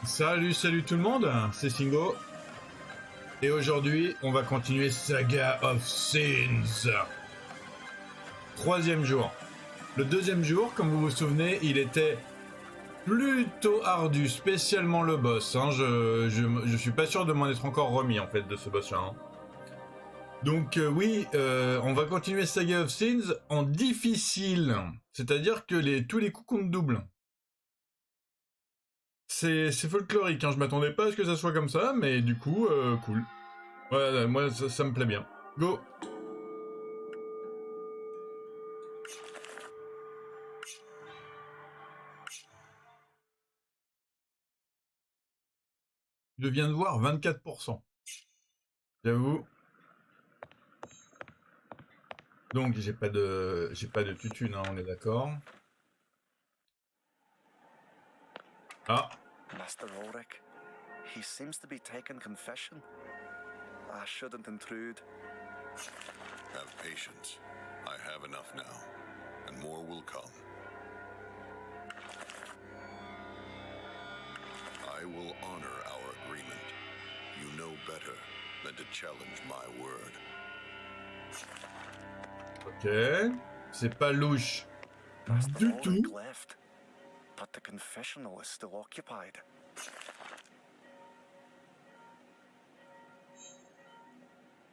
Salut tout le monde, c'est Singo. Et aujourd'hui, on va continuer Saga of Sins. Troisième jour. Le deuxième jour, comme vous vous souvenez, il était plutôt ardu, spécialement le boss. Je suis pas sûr de m'en être encore remis en fait de ce boss-là. Donc oui, on va continuer Saga of Sins en difficile. C'est-à-dire que tous les coups comptent double. C'est folklorique, je m'attendais pas à ce que ça soit comme ça, mais du coup, cool. Ouais, moi ça me plaît bien. Go. Je viens de voir 24%. J'avoue. Donc j'ai pas de tutune, on est d'accord. Ah. Master Ulrich, he seems to be taking confession. I shouldn't intrude. Have patience. I have enough now, and more will come. I will honor our agreement. You know better than to challenge my word. Ok. C'est pas louche Master du Ulrich tout. left, but the confessional is still occupied.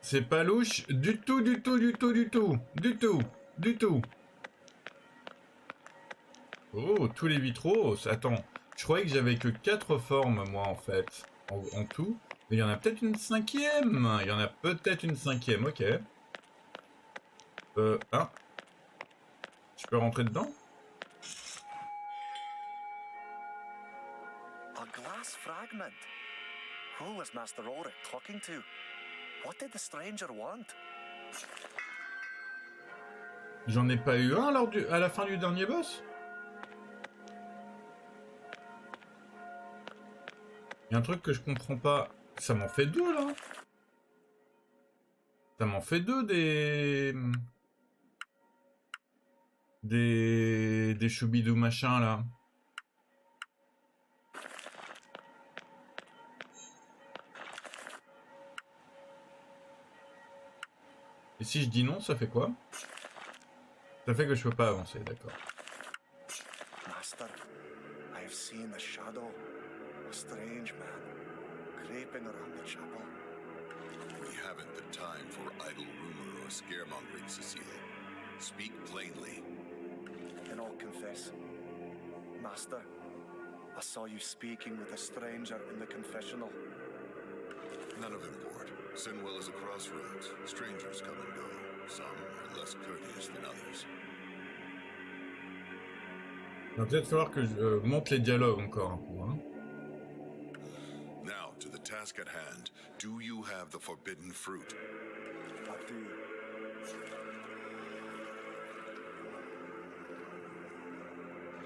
C'est pas louche du tout. Oh, tous les vitraux. Attends, je croyais que j'avais que 4 formes, moi, en fait, en tout. Mais il y en a peut-être une cinquième. Ok. Hein. Je peux rentrer dedans? A glass fragment. Who was Master Ulrich talking to? What did the stranger want? J'en ai pas eu un à la fin du dernier boss? Il y a un truc que je comprends pas. Ça m'en fait deux, là. Ça m'en fait deux des choubidou machin, là. Et si je dis non, ça fait quoi? Ça fait que je peux pas avancer, d'accord. Master, I've seen a shadow, a strange man, creeping around the chapel. We haven't the time for idle rumor or scaremongering, Cecile. Speak plainly. Then I'll confess. Master, I saw you speaking with a stranger in the confessional. None of import. Sinwell is a crossroads. Strangers come and go. Some are less courteous than others. Il va peut-être falloir que je monte les dialogues encore un peu, hein. Now, to the task at hand. Do you have the forbidden fruit? I do.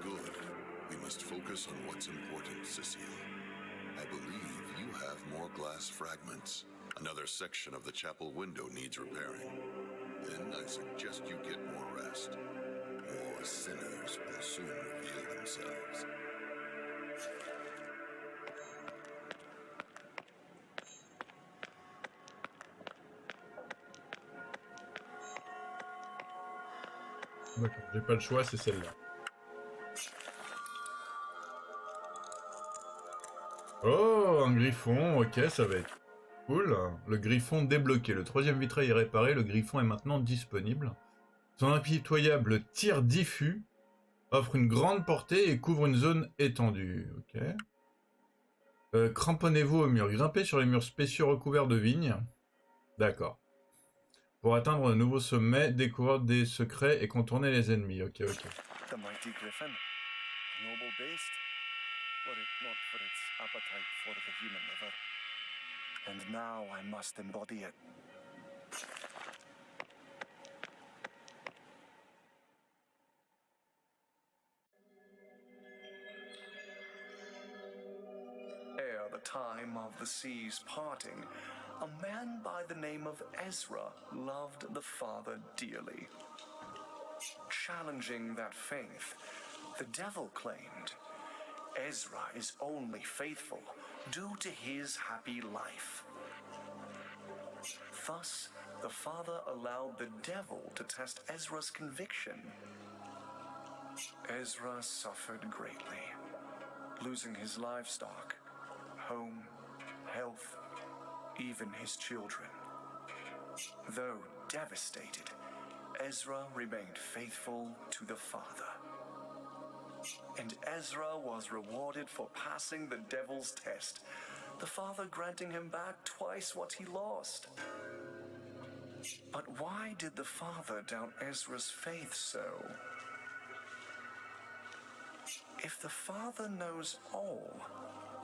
Good. We must focus on what's important, Cecile. I believe you have more glass fragments. Another section of the chapel window needs repairing. Then I suggest you get more rest. More sinners will soon reveal themselves. D'accord, j'ai pas le choix, c'est celle-là. Oh, un griffon, ok, ça va être cool. Le griffon débloqué, le troisième vitrail est réparé, le griffon est maintenant disponible. Son impitoyable tir diffus offre une grande portée et couvre une zone étendue, ok. Cramponnez-vous au mur, grimpez sur les murs spéciaux recouverts de vignes. D'accord. Pour atteindre de nouveaux sommets, découvrir des secrets et contourner les ennemis, ok. The mighty griffin, a noble beast, were it not for its appetite for the human liver. And now I must embody it. Ere the time of the sea's parting, a man by the name of Ezra loved the Father dearly. Challenging that faith, the devil claimed Ezra is only faithful due to his happy life. Thus, the father allowed the devil to test Ezra's conviction. Ezra suffered greatly, losing his livestock, home, health, even his children. Though devastated, Ezra remained faithful to the father. And Ezra was rewarded for passing the devil's test, the father granting him back twice what he lost. But why did the father doubt Ezra's faith so? If the father knows all,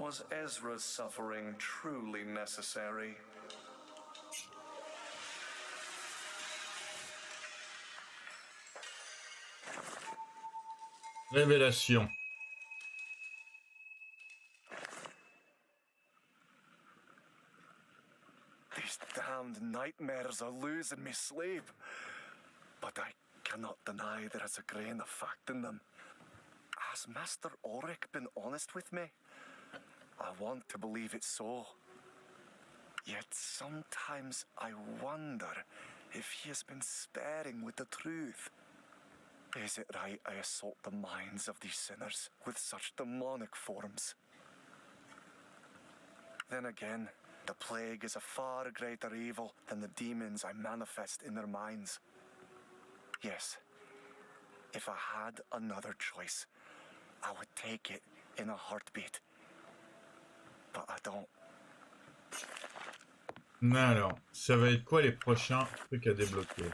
was Ezra's suffering truly necessary? Révélation. These damned nightmares are losing me sleep. But I cannot deny there is a grain of fact in them. Has Master Auric been honest with me? I want to believe it's so. Yet sometimes I wonder if he has been sparing with the truth. Is it right I assault the minds of these sinners with such demonic forms? Then again, the plague is a far greater evil than the demons I manifest in their minds. Yes, if I had another choice, I would take it in a heartbeat. But I don't. Alors, ça va être quoi les prochains trucs à débloquer?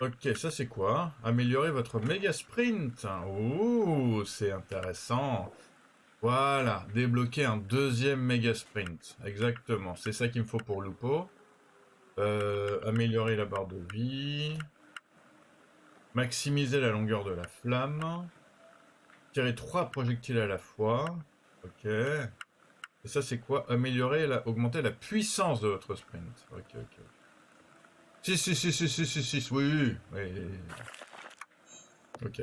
Ok, ça c'est quoi? Améliorer votre méga sprint. Ouh, c'est intéressant. Voilà, débloquer un deuxième méga sprint. Exactement, c'est ça qu'il me faut pour Lupo. Améliorer la barre de vie. Maximiser la longueur de la flamme. Tirer 3 projectiles à la fois. Ok. Et ça c'est quoi? Améliorer, augmenter la puissance de votre sprint. Ok, ok. 6, oui. Ok.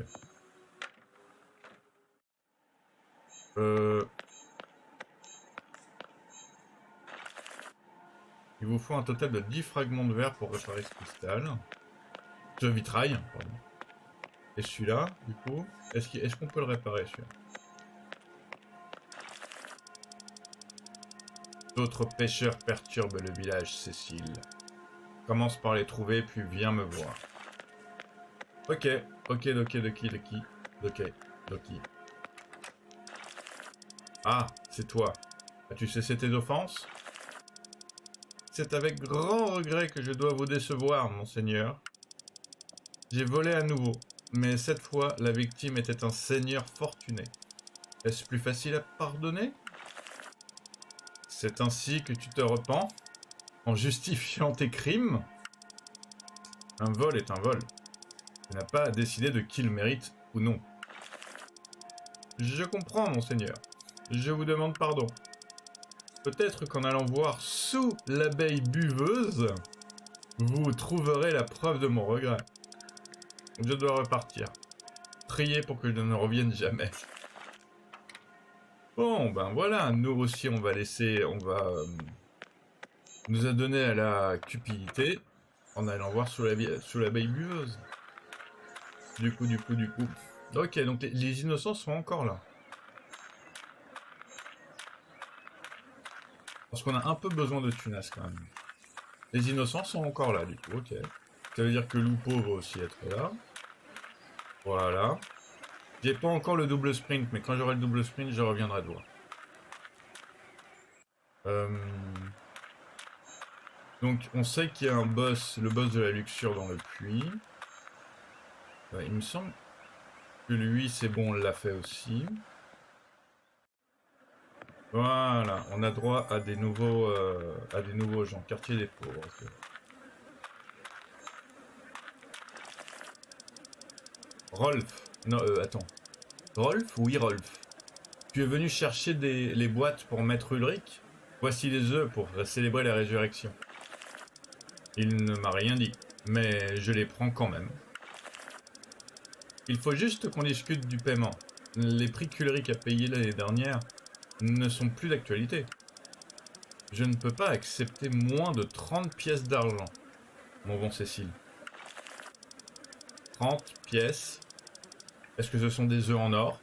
Il vous faut un total de 10 fragments de verre pour réparer ce cristal. Ce vitrail, pardon. Et celui-là, du coup, est-ce qu'on peut le réparer, celui-là? D'autres pêcheurs perturbent le village, Cécile. Commence par les trouver, puis viens me voir. Ok, Doki. Ah, c'est toi. As-tu cessé tes offenses? C'est avec grand regret que je dois vous décevoir, monseigneur. J'ai volé à nouveau, mais cette fois, la victime était un seigneur fortuné. Est-ce plus facile à pardonner? C'est ainsi que tu te repens? En justifiant tes crimes? Un vol est un vol. Tu n'as pas à décider de qui le mérite ou non. Je comprends, monseigneur. Je vous demande pardon. Peut-être qu'en allant voir sous l'abeille buveuse, vous trouverez la preuve de mon regret. Je dois repartir. Priez pour que je ne revienne jamais. Bon, ben voilà, nous aussi on va nous adonner à la cupidité en allant voir sous l'abeille buveuse. Du coup. Ok, donc les innocents sont encore là. Parce qu'on a un peu besoin de tunas quand même. Les innocents sont encore là, du coup, ok. Ça veut dire que Lupo va aussi être là. Voilà. J'ai pas encore le double sprint, mais quand j'aurai le double sprint, je reviendrai de voir. Donc, on sait qu'il y a un boss, le boss de la luxure dans le puits. Il me semble que lui, c'est bon, on l'a fait aussi. Voilà, on a droit à des nouveaux gens. Quartier des pauvres. Okay. Rolf. Non, attends. Rolf? Oui, Rolf. Tu es venu chercher les boîtes pour Maître Ulrich? Voici les œufs pour célébrer la résurrection. Il ne m'a rien dit, mais je les prends quand même. Il faut juste qu'on discute du paiement. les prix Culric a payés l'année dernière ne sont plus d'actualité. Je ne peux pas accepter moins de 30 pièces d'argent, mon bon Cécile. 30 pièces. Est-ce que ce sont des œufs en or?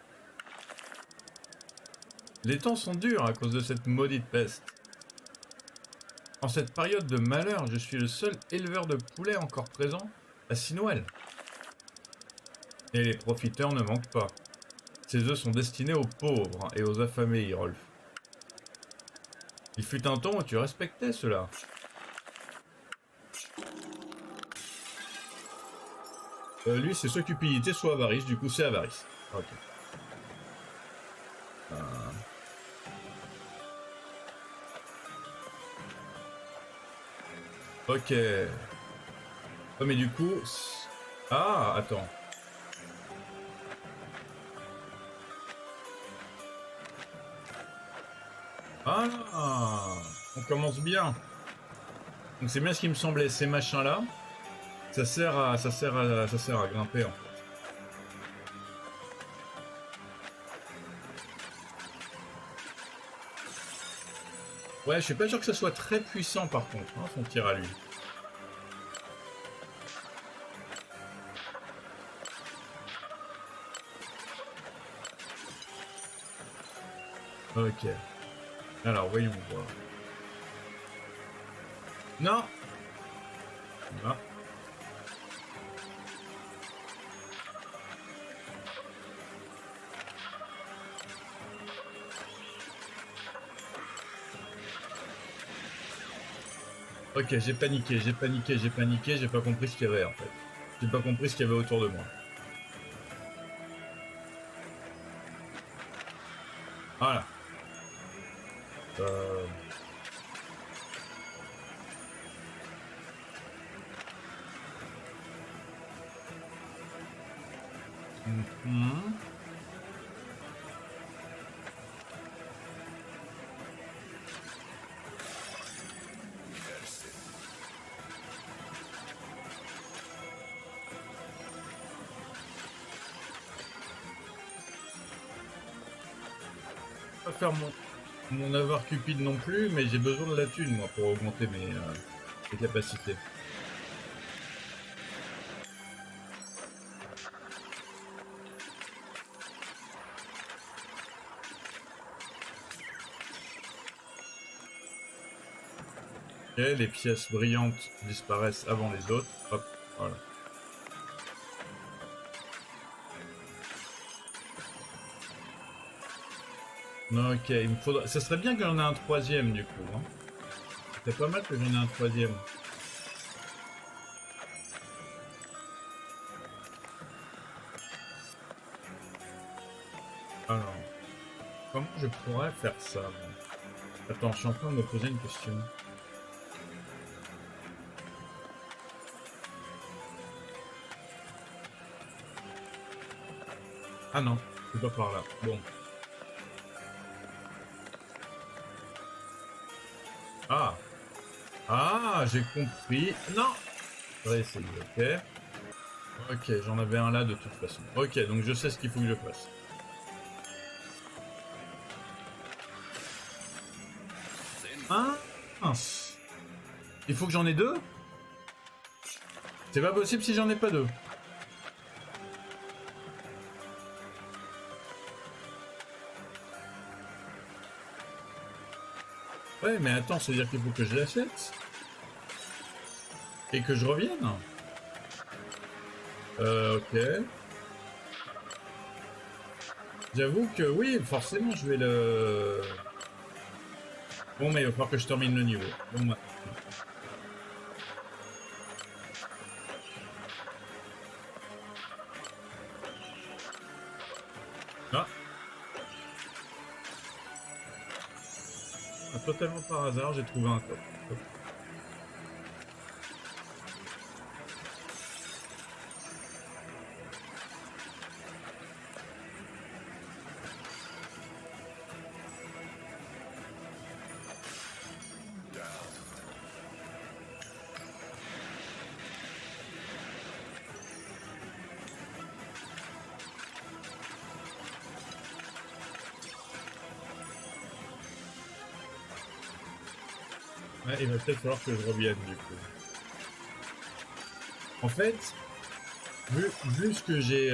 Les temps sont durs à cause de cette maudite peste. En cette période de malheur, je suis le seul éleveur de poulets encore présent à Sinwell. Et les profiteurs ne manquent pas. Ces œufs sont destinés aux pauvres et aux affamés, Hirolf. Il fut un temps où tu respectais cela. Lui, c'est soit cupidité, soit avarice. Du coup, c'est avarice. Ok. Ok. Oh, mais du coup... Ah, attends. Ah, on commence bien. Donc c'est bien ce qui me semblait. Ces machins-là, ça sert à grimper en fait. Ouais, je suis pas sûr que ça soit très puissant par contre, hein, son tir à lui. Ok. Alors, voyons voir. Non. Ah. Ok, j'ai paniqué, j'ai pas compris ce qu'il y avait en fait. J'ai pas compris ce qu'il y avait autour de moi. Voilà. Mhm. Pas faire mon avoir cupide non plus, mais j'ai besoin de la thune moi pour augmenter mes capacités. Ok, les pièces brillantes disparaissent avant les autres. Hop, voilà. Ok, il me faudra... Ça serait bien que j'en ai un troisième du coup. Hein. C'est pas mal que j'en ai un troisième. Alors, comment je pourrais faire ça bon. Attends, je suis en train de me poser une question. Ah non, c'est pas par là. Bon. Ah. Ah, j'ai compris. Non. On va essayer, ok. Ok, j'en avais un là de toute façon. Ok, donc je sais ce qu'il faut que je fasse. Ah, mince. Il faut que j'en ai deux? C'est pas possible si j'en ai pas deux. Ouais, mais attends, c'est-à-dire qu'il faut que je l'achète et que je revienne. Ok. J'avoue que oui, forcément, je vais le... Bon, mais il va falloir que je termine le niveau. Bon, bah. Ah. Ah, totalement par hasard, j'ai trouvé un coffre. Ouais, il va peut-être falloir que je revienne du coup. En fait, vu ce que j'ai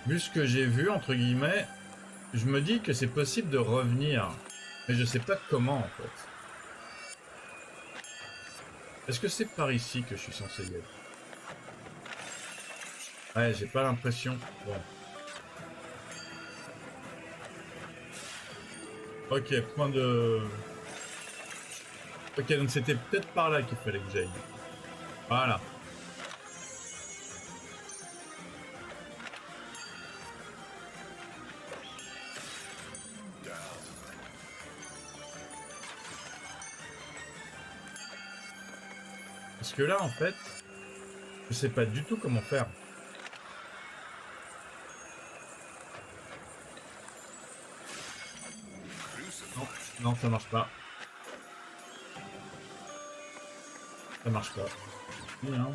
vu ce que j'ai vu entre guillemets, je me dis que c'est possible de revenir, mais je sais pas comment en fait. Est-ce que c'est par ici que je suis censé y être? Ouais, j'ai pas l'impression. Bon. Ok, point de... Ok, donc c'était peut-être par là qu'il fallait que j'aille. Voilà. Parce que là, en fait, je sais pas du tout comment faire. Non, non, ça marche pas. Ça marche pas. Bien.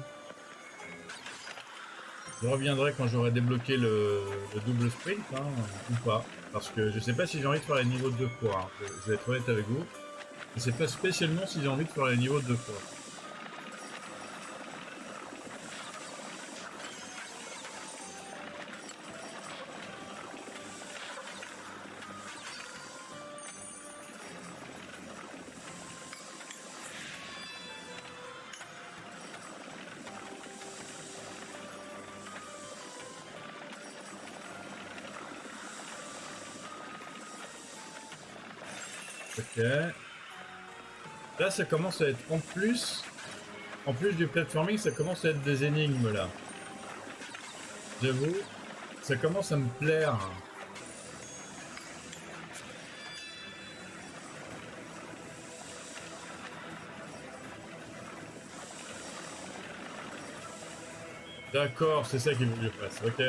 Je reviendrai quand j'aurai débloqué le double sprint, hein, ou pas. Parce que je sais pas si j'ai envie de faire les niveaux deux fois. Hein. Je vais être honnête avec vous. Je sais pas spécialement si j'ai envie de faire les niveaux deux fois. Ok. Là, ça commence à être en plus du platforming, ça commence à être des énigmes là. J'avoue, ça commence à me plaire. D'accord, c'est ça qu'il faut que je fasse. Ok.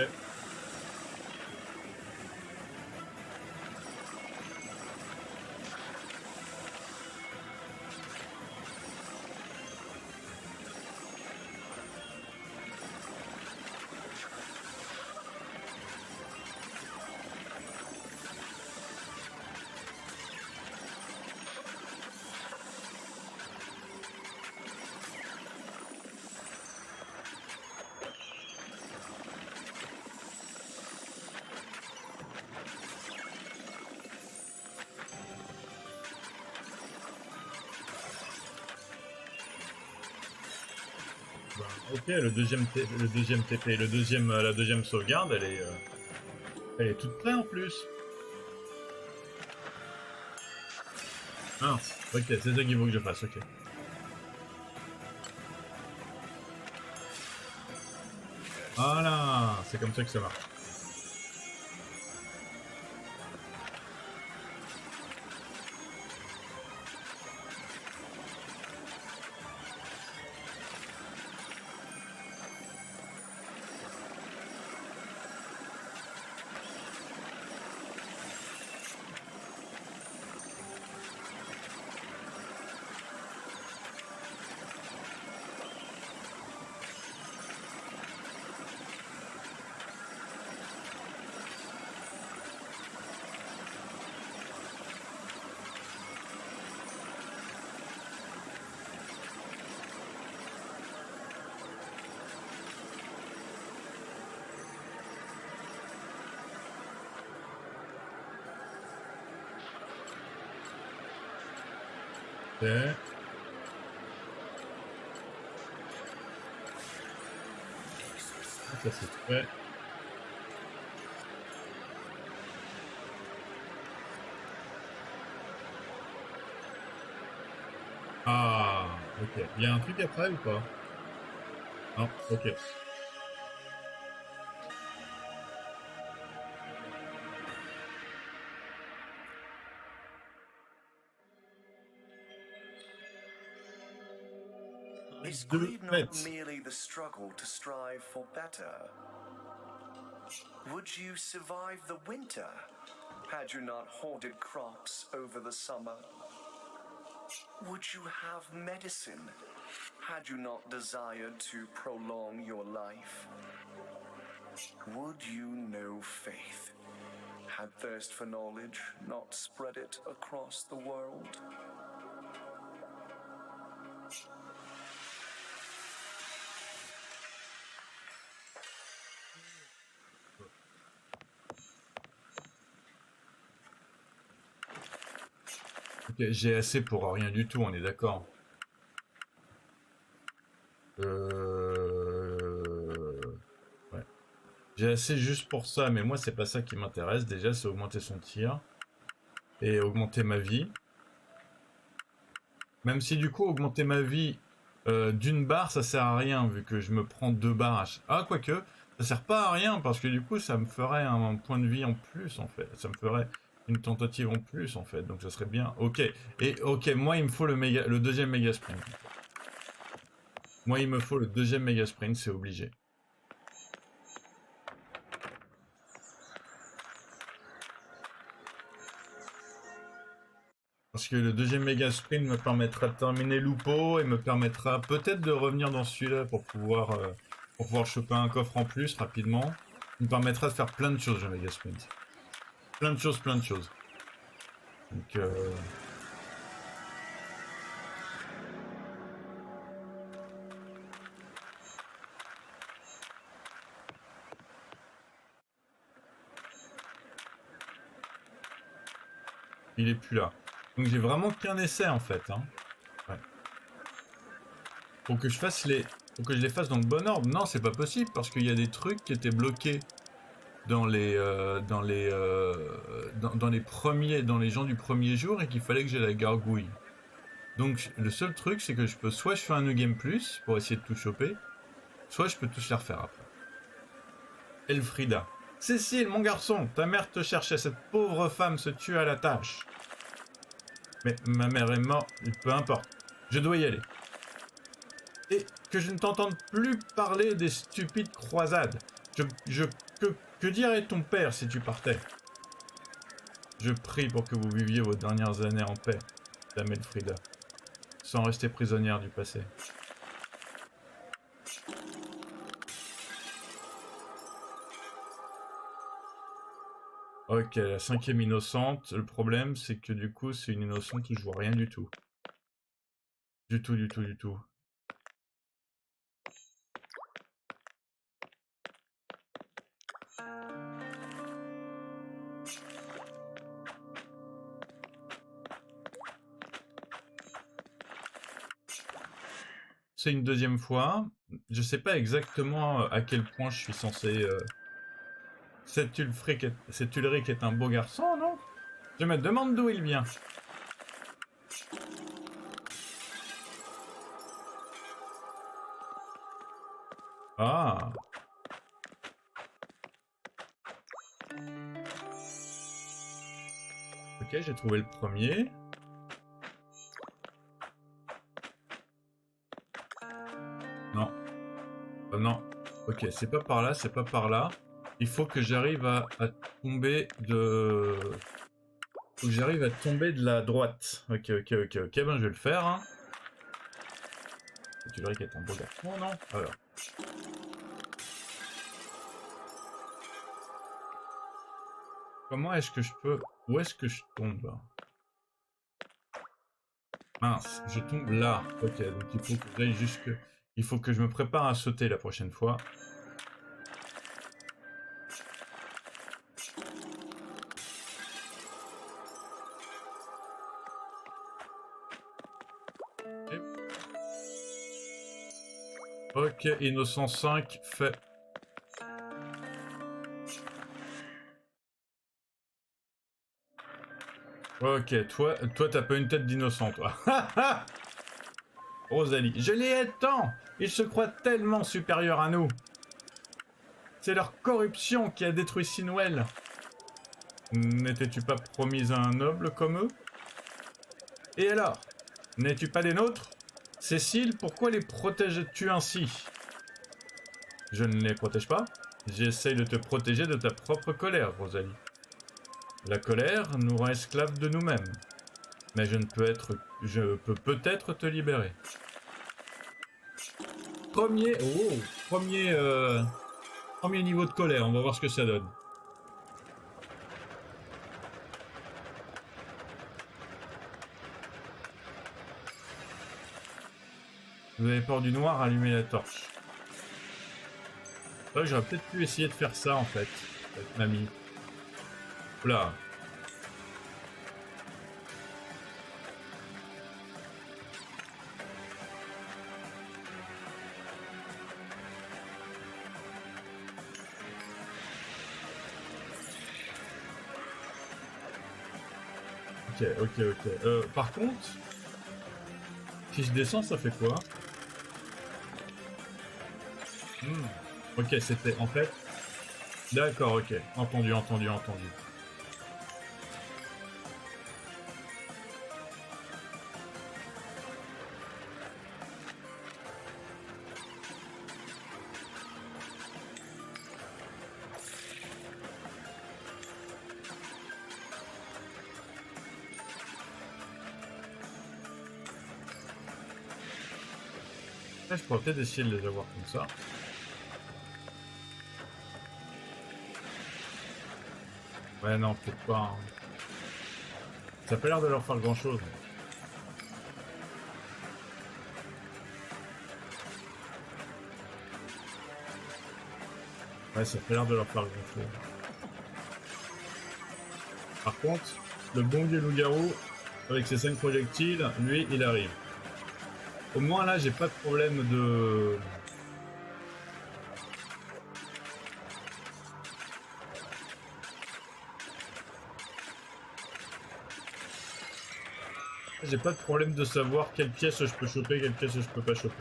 Ok, le deuxième TP, la deuxième sauvegarde, elle est toute prête en plus. Mince, ok, c'est ça qu'il faut que je fasse, ok. Voilà, c'est comme ça que ça marche. Ok. Ça c'est fait. Ah, ok. Il y a un truc après ou pas? Non, ok. Is Deux greed not fêtes. merely the struggle to strive for better? Would you survive the winter had you not hoarded crops over the summer? Would you have medicine had you not desired to prolong your life? Would you know faith had thirst for knowledge not spread it across the world? Ok, j'ai assez pour rien du tout, on est d'accord. Ouais. J'ai assez juste pour ça, mais moi c'est pas ça qui m'intéresse. Déjà, c'est augmenter son tir et augmenter ma vie. Même si du coup, augmenter ma vie d'une barre, ça sert à rien, vu que je me prends 2 barres. Ah, quoique, ça sert pas à rien, parce que du coup, ça me ferait un point de vie en plus, en fait. Ça me ferait une tentative en plus, en fait. Donc ça serait bien. Ok. Et ok, moi, il me faut le deuxième méga sprint. Moi, il me faut le deuxième méga sprint, c'est obligé. Parce que le deuxième méga sprint me permettra de terminer Lupo et me permettra peut-être de revenir dans celui-là pour pouvoir choper un coffre en plus rapidement. Il me permettra de faire plein de choses, le méga sprint. Plein de choses, plein de choses. Donc, il est plus là. Donc j'ai vraiment qu'un essai en fait. Hein. Ouais. Faut que je fasse faut que je les fasse dans le bon ordre. Non, c'est pas possible parce qu'il y a des trucs qui étaient bloqués dans les dans les gens du premier jour et qu'il fallait que j'ai la gargouille. Donc le seul truc c'est que je peux soit je fais un New Game Plus pour essayer de tout choper, soit je peux tous les refaire après. Elfrida. Cécile, mon garçon, ta mère te cherchait, cette pauvre femme se tue à la tâche. Mais ma mère est morte, peu importe, je dois y aller. Et que je ne t'entende plus parler des stupides croisades. Que dirait ton père si tu partais? Je prie pour que vous viviez vos dernières années en paix, dame Elfrida, sans rester prisonnière du passé. Ok, la 5e innocente. Le problème, c'est que du coup, c'est une innocente où je vois rien du tout. Du tout, du tout, du tout. C'est une deuxième fois. Je sais pas exactement à quel point je suis censé... Cet Ulrich est un beau garçon, non? Je me demande d'où il vient. Ah. Ok, j'ai trouvé le premier. Non. Non. Ok, c'est pas par là, c'est pas par là. Il faut que j'arrive à tomber de... Faut que j'arrive à tomber de la droite. Ok, ben je vais le faire. Hein. Tu dirais qu'il est un beau garçon, non? Alors. Comment est-ce que je peux... Où est-ce que je tombe là? Mince, je tombe là. Ok, donc il faut que j'aille jusque... Il faut que je me prépare à sauter la prochaine fois. Ok, innocent 5, fait. Ok, toi t'as pas une tête d'innocent, toi. Rosalie, je les hais tant. Ils se croient tellement supérieurs à nous. C'est leur corruption qui a détruit Sinwell. N'étais-tu pas promise à un noble comme eux? Et alors? N'es-tu pas des nôtres? Cécile, pourquoi les protèges-tu ainsi? Je ne les protège pas. J'essaye de te protéger de ta propre colère, Rosalie. La colère nous rend esclaves de nous-mêmes. Mais je peux peut-être te libérer. Premier niveau de colère, on va voir ce que ça donne. Vous avez peur du noir, allumez la torche. Ouais, j'aurais peut-être pu essayer de faire ça en fait, avec mamie. Oula. Ok. Par contre, si je descends, ça fait quoi? Ok, c'était en fait... D'accord, ok. Entendu. Là, je pourrais peut-être essayer de les avoir comme ça. Ouais, non, peut-être pas. Hein. Ça a pas l'air de leur faire grand-chose. Ouais, ça a pas l'air de leur faire grand-chose. Par contre, le bon vieux loup-garou, avec ses 5 projectiles, lui, il arrive. Au moins là, j'ai pas de problème de... J'ai pas de problème de savoir quelle pièce je peux choper, quelle pièce je peux pas choper.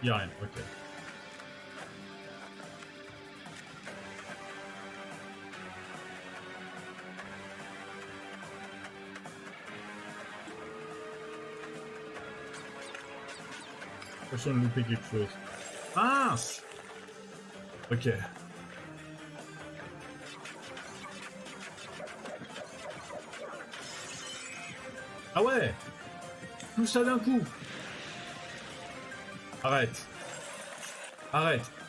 Y'a rien, ok. Attention de louper quelque chose. Mince! Ok. Ah ouais! Tout ça d'un coup! Arrête.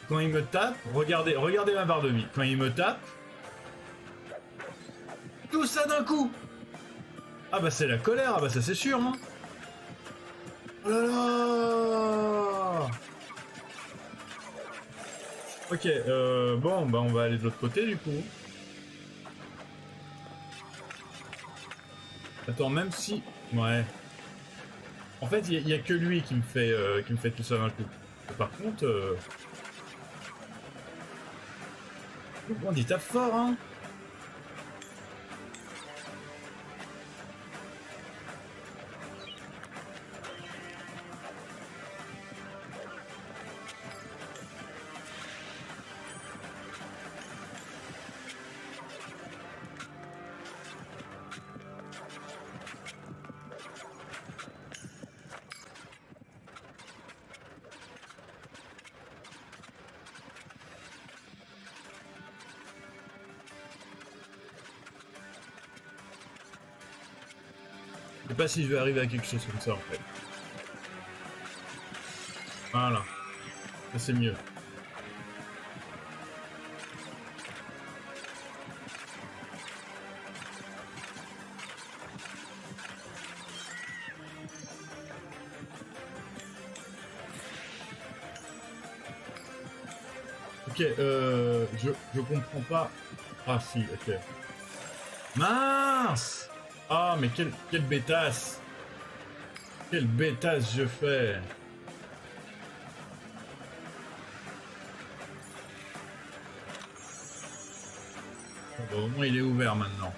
Quand il me tape, regardez ma barre de vie. Quand il me tape, tout ça d'un coup. Ah bah c'est la colère, ah bah ça c'est sûr. Hein. Oh là là. Ok, bon bah on va aller de l'autre côté du coup. Attends, même si... Ouais. En fait, il y a que lui qui me fait tout ça d'un coup. Et par contre... On dit tape fort, hein. Je sais pas si je vais arriver à quelque chose comme ça en fait. Voilà. Ça c'est mieux. Ok, je comprends pas. Ah si, ok. Mince! Ah mais quelle bêtasse! Quelle bêtasse je fais! Bon, au moins il est ouvert maintenant.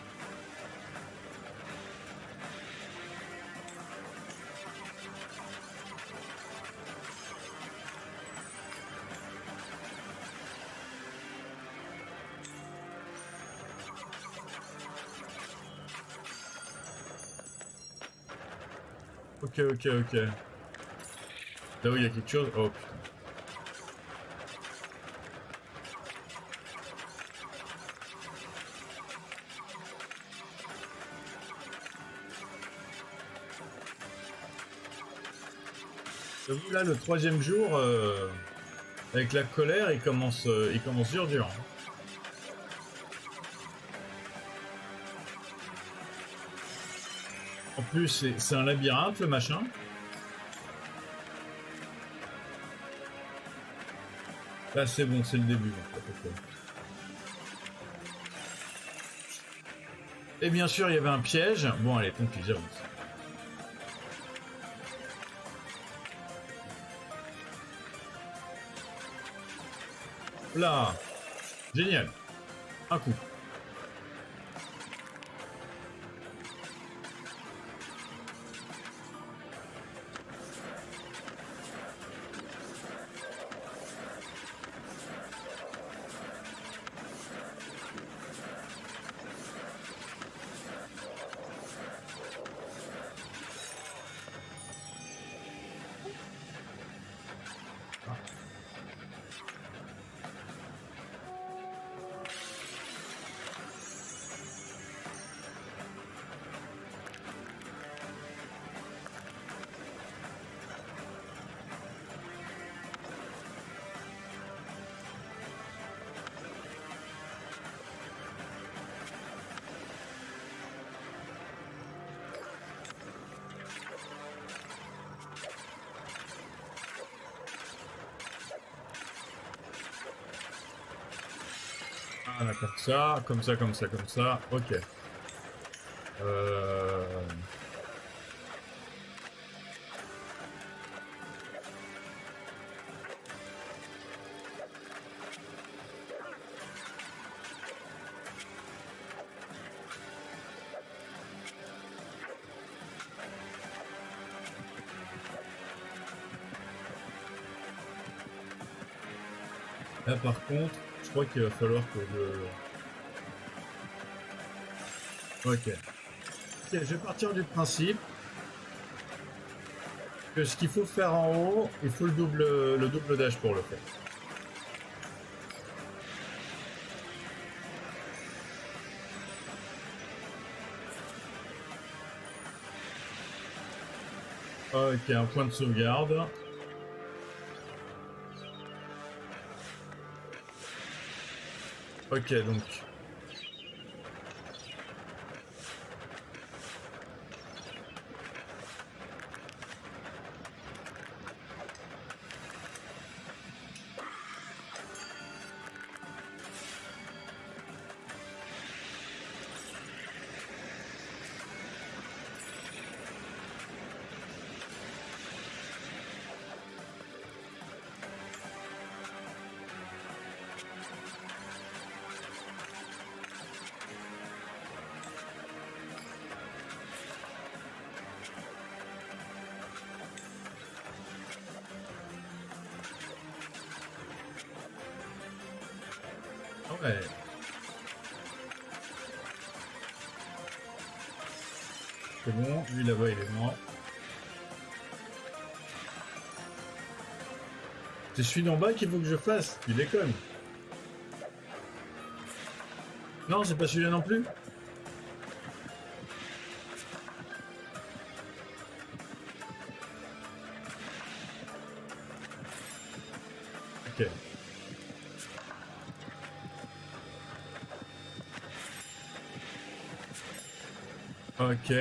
Ok. Là où il y a quelque chose. Oh putain. J'avoue, là, le 3e jour, avec la colère, il commence dur. Hein. En plus, c'est un labyrinthe, le machin. Là, c'est bon, c'est le début. En fait, okay. Et bien sûr, il y avait un piège. Bon, allez, tant pis, j'avance. Là. Génial. Un coup. Ah, comme ça, comme ça, comme ça, comme ça. Ok. Euh... Là, par contre, je crois qu'il va falloir que je... Ok. Ok, je vais partir du principe que ce qu'il faut faire en haut, il faut le double dash pour le faire. Ok, un point de sauvegarde. Ok, donc... Ouais. C'est bon, lui là-bas il est mort. C'est celui d'en bas qu'il faut que je fasse, tu déconnes. Non, c'est pas celui-là non plus. Ok. Ok.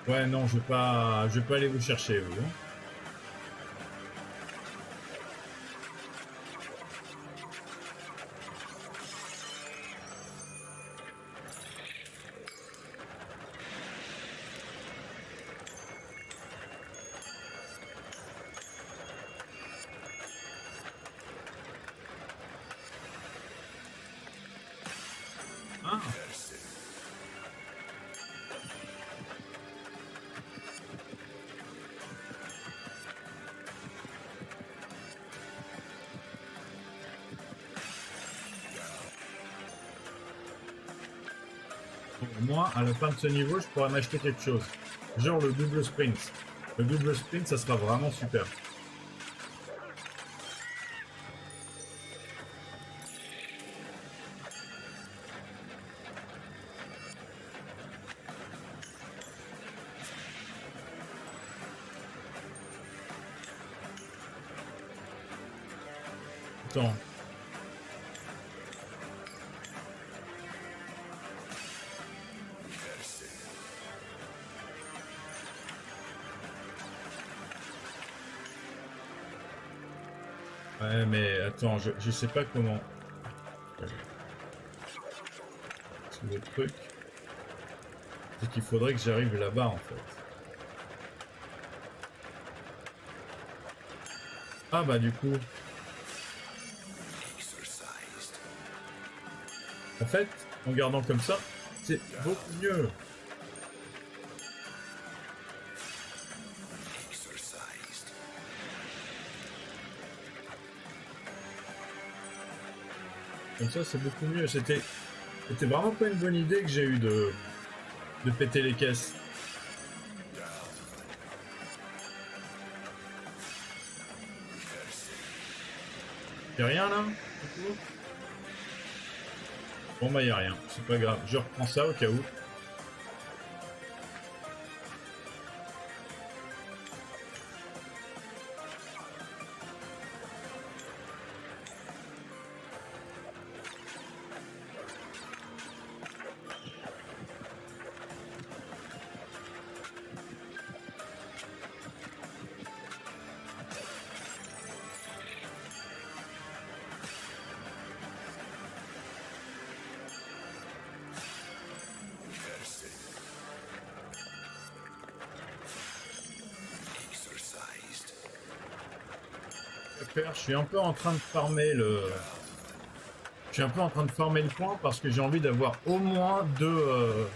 Ouais, non, je vais pas aller vous chercher, vous. Hein. Ah. Bon, moi, à la fin de ce niveau, je pourrais m'acheter quelque chose. Genre le double sprint. Le double sprint, ça sera vraiment super. Attends. Ouais, mais attends, je sais pas comment. C'est le truc, c'est qu'il faudrait que j'arrive là-bas en fait. Ah bah du coup, Exercised. en fait, en gardant comme ça, c'est beaucoup mieux. Exercised. Comme ça, c'est beaucoup mieux. C'était vraiment pas une bonne idée que j'ai eu de péter les caisses. Y'a rien là du coup. Bon bah y'a rien, c'est pas grave. Je reprends ça au cas où. Exercised. Je suis un peu en train de farmer le. Je suis un peu en train de farmer le point parce que j'ai envie d'avoir au moins deux.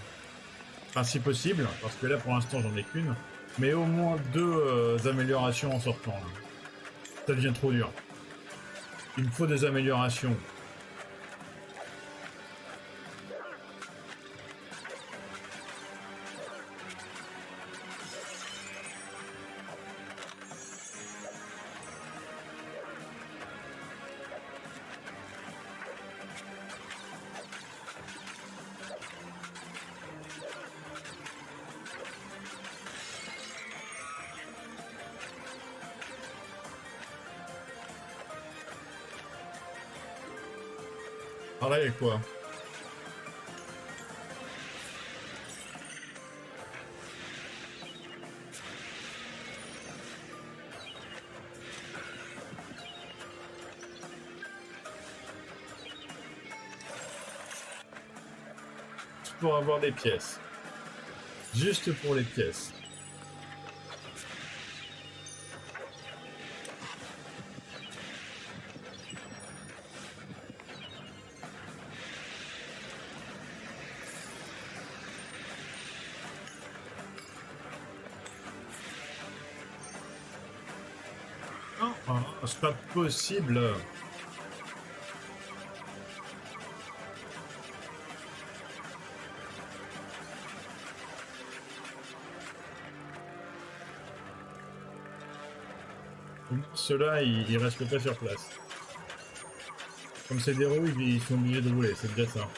Enfin, si possible, parce que là pour l'instant j'en ai qu'une, mais au moins deux améliorations en sortant. Là. Ça devient trop dur. Il me faut des améliorations. Pareil quoi. Pour avoir des pièces. Juste pour les pièces. C'est pas possible. Ceux-là, ils restent pas sur place. Comme c'est des roues, ils sont obligés de rouler, c'est déjà ça.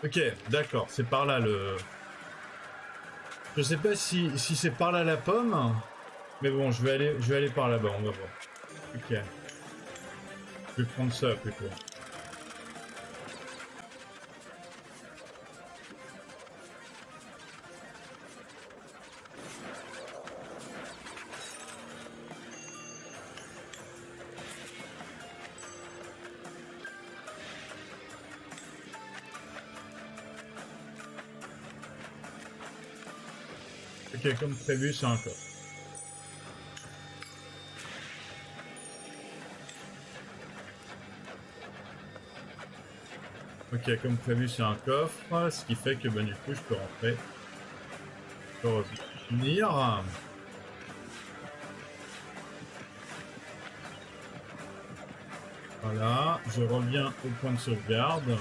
Ok, d'accord, c'est par là le... Je sais pas si c'est par là la pomme, mais bon, je vais aller par là-bas, on va voir. Ok. Je vais prendre ça plutôt. Ok, comme prévu, c'est un coffre. Ok, comme prévu, c'est un coffre, ce qui fait que bah, du coup, je peux rentrer. Je peux revenir. Voilà, je reviens au point de sauvegarde.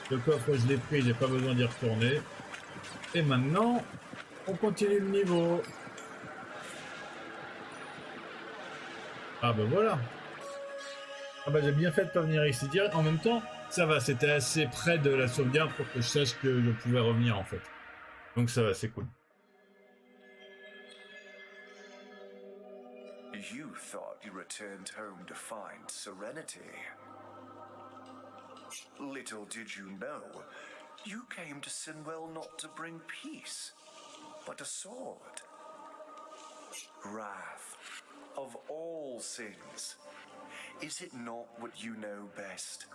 Le coffre, je l'ai pris, j'ai pas besoin d'y retourner. Et maintenant, on continue le niveau. Ah bah voilà. Ah bah j'ai bien fait de pas venir ici direct. En même temps, ça va, c'était assez près de la sauvegarde pour que je sache que je pouvais revenir en fait. Donc ça va, c'est cool. You thought you returned home to find serenity. Little did you know, you came to Sinwell not to bring peace, but a sword. Wrath, of all sins, is it not what you know best?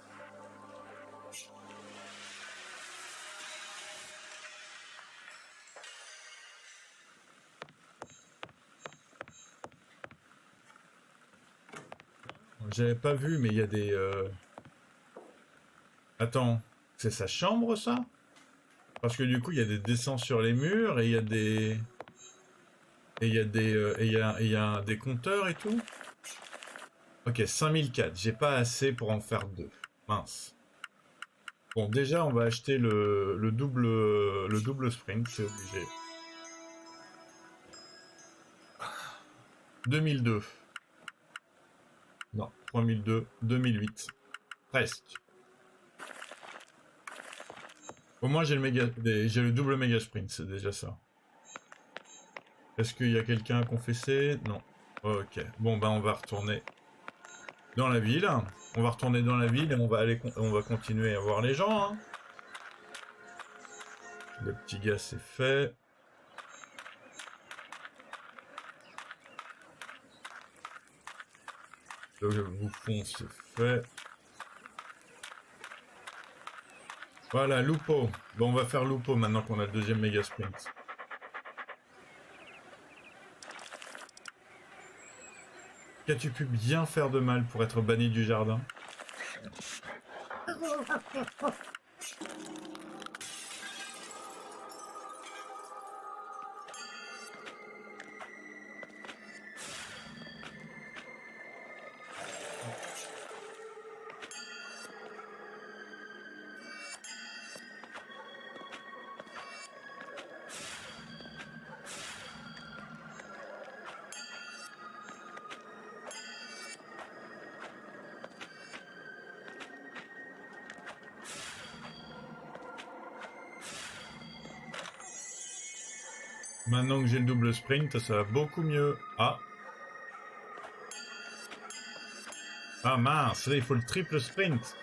J'avais pas vu, mais il y a des... Attends, c'est sa chambre, ça? Parce que du coup, il y a des dessins sur les murs, et il y a des... Et il y a des... il y a des compteurs et tout. Ok, 5004. J'ai pas assez pour en faire deux. Mince. Bon, déjà, on va acheter le double sprint, c'est obligé. 2002. Non, 3002, 2008. Presque. Au moins, j'ai le double méga sprint, c'est déjà ça. Est-ce qu'il y a quelqu'un à confesser? Non. Ok. Bon, ben, on va retourner dans la ville. On va retourner dans la ville et on va continuer à voir les gens. Hein. Le petit gars, c'est fait. Le bouffon, c'est fait. Voilà, Lupo. Bon, on va faire Lupo maintenant qu'on a le deuxième méga sprint. Qu'as-tu pu bien faire de mal pour être banni du jardin? Maintenant que j'ai le double sprint, ça va beaucoup mieux. Ah. Ah mince, là il faut le triple sprint.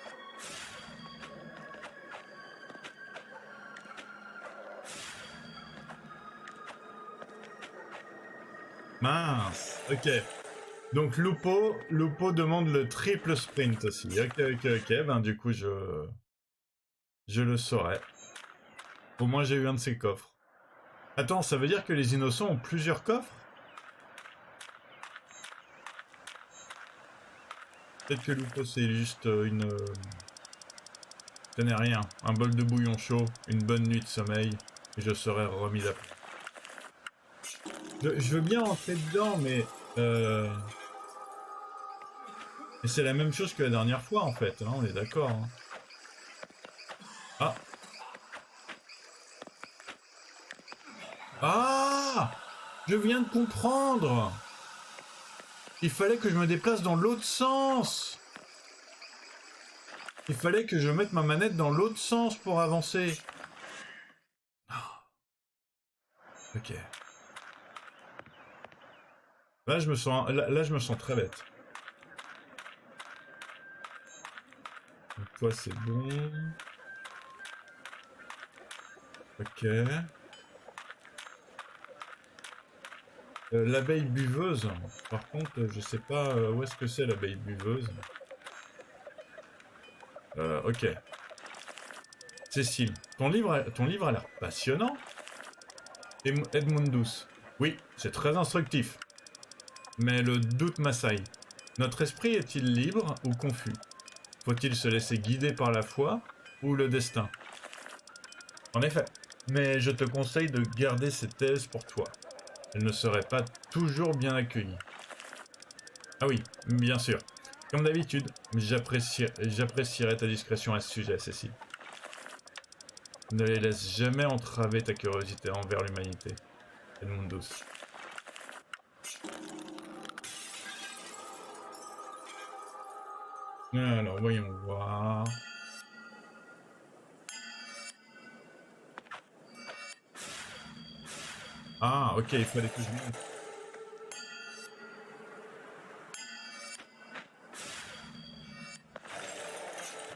Mince, ok. Donc Lupo demande le triple sprint aussi. Ok. Ben du coup je le saurai. Au moins j'ai eu un de ces coffres. Attends, ça veut dire que les innocents ont plusieurs coffres? Peut-être que Lupo c'est juste une... Ce n'est rien. Un bol de bouillon chaud, une bonne nuit de sommeil, et je serai remis d'après. Je veux bien rentrer dedans, mais... Et c'est la même chose que la dernière fois, en fait, hein, on est d'accord. Hein. Ah. Ah! Je viens de comprendre! Il fallait que je me déplace dans l'autre sens! Il fallait que je mette ma manette dans l'autre sens pour avancer. Ok. Là, je me sens très bête. Donc, toi, c'est bon. Ok. L'abeille buveuse. Par contre, je sais pas où est-ce que c'est l'abeille buveuse. Ok. Cécile, ton livre a l'air passionnant. Edmundus. Oui, c'est très instructif. Mais le doute m'assaille. Notre esprit est-il libre ou confus? Faut-il se laisser guider par la foi ou le destin? En effet. Mais je te conseille de garder ces thèses pour toi. Elles ne seraient pas toujours bien accueillies. Ah oui, bien sûr. Comme d'habitude, j'apprécierais ta discrétion à ce sujet, Cécile. Ne les laisse jamais entraver ta curiosité envers l'humanité. Edmundus. Alors, voyons voir. Ah, ok, il fallait que je monte.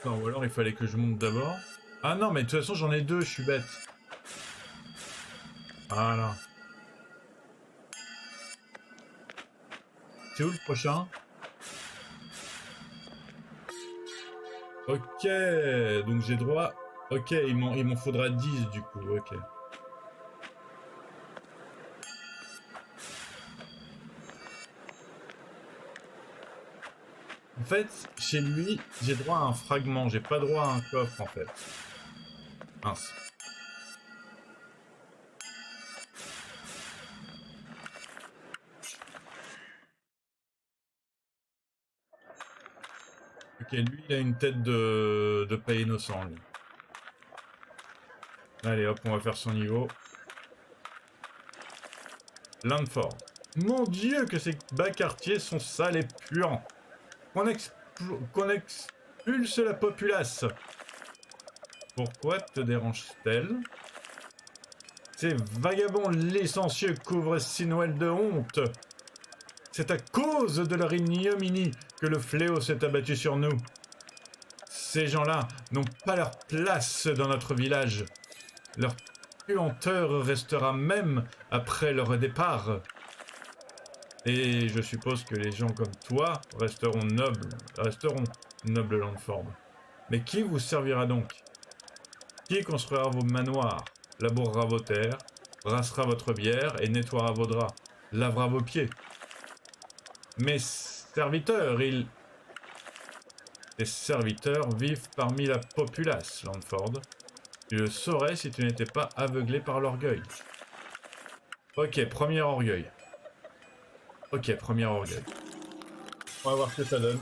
Non, ou alors il fallait que je monte d'abord. Ah non, mais de toute façon j'en ai deux, je suis bête. Voilà. C'est où le prochain? Ok, donc j'ai droit... Ok, il m'en faudra 10 du coup, ok. En fait, chez lui, j'ai droit à un fragment, j'ai pas droit à un coffre en fait. Mince. Ok, lui il a une tête de pas innocent lui. Allez hop, on va faire son niveau. Landford. Mon dieu que ces bas quartiers sont sales et puants. Qu'on expulse la populace. Pourquoi te dérange-t-elle? Ces vagabonds licencieux couvrent Sinwell de honte. C'est à cause de leur ignominie que le fléau s'est abattu sur nous. Ces gens-là n'ont pas leur place dans notre village. Leur puanteur restera même après leur départ. Et je suppose que les gens comme toi resteront nobles Landford. Mais qui vous servira donc? Qui construira vos manoirs, labourera vos terres, brassera votre bière et nettoiera vos draps, lavera vos pieds? Mes serviteurs, Les serviteurs vivent parmi la populace, Landford. Tu le saurais si tu n'étais pas aveuglé par l'orgueil. Ok, premier orgueil. Ok, premier orgueil. On va voir ce que ça donne.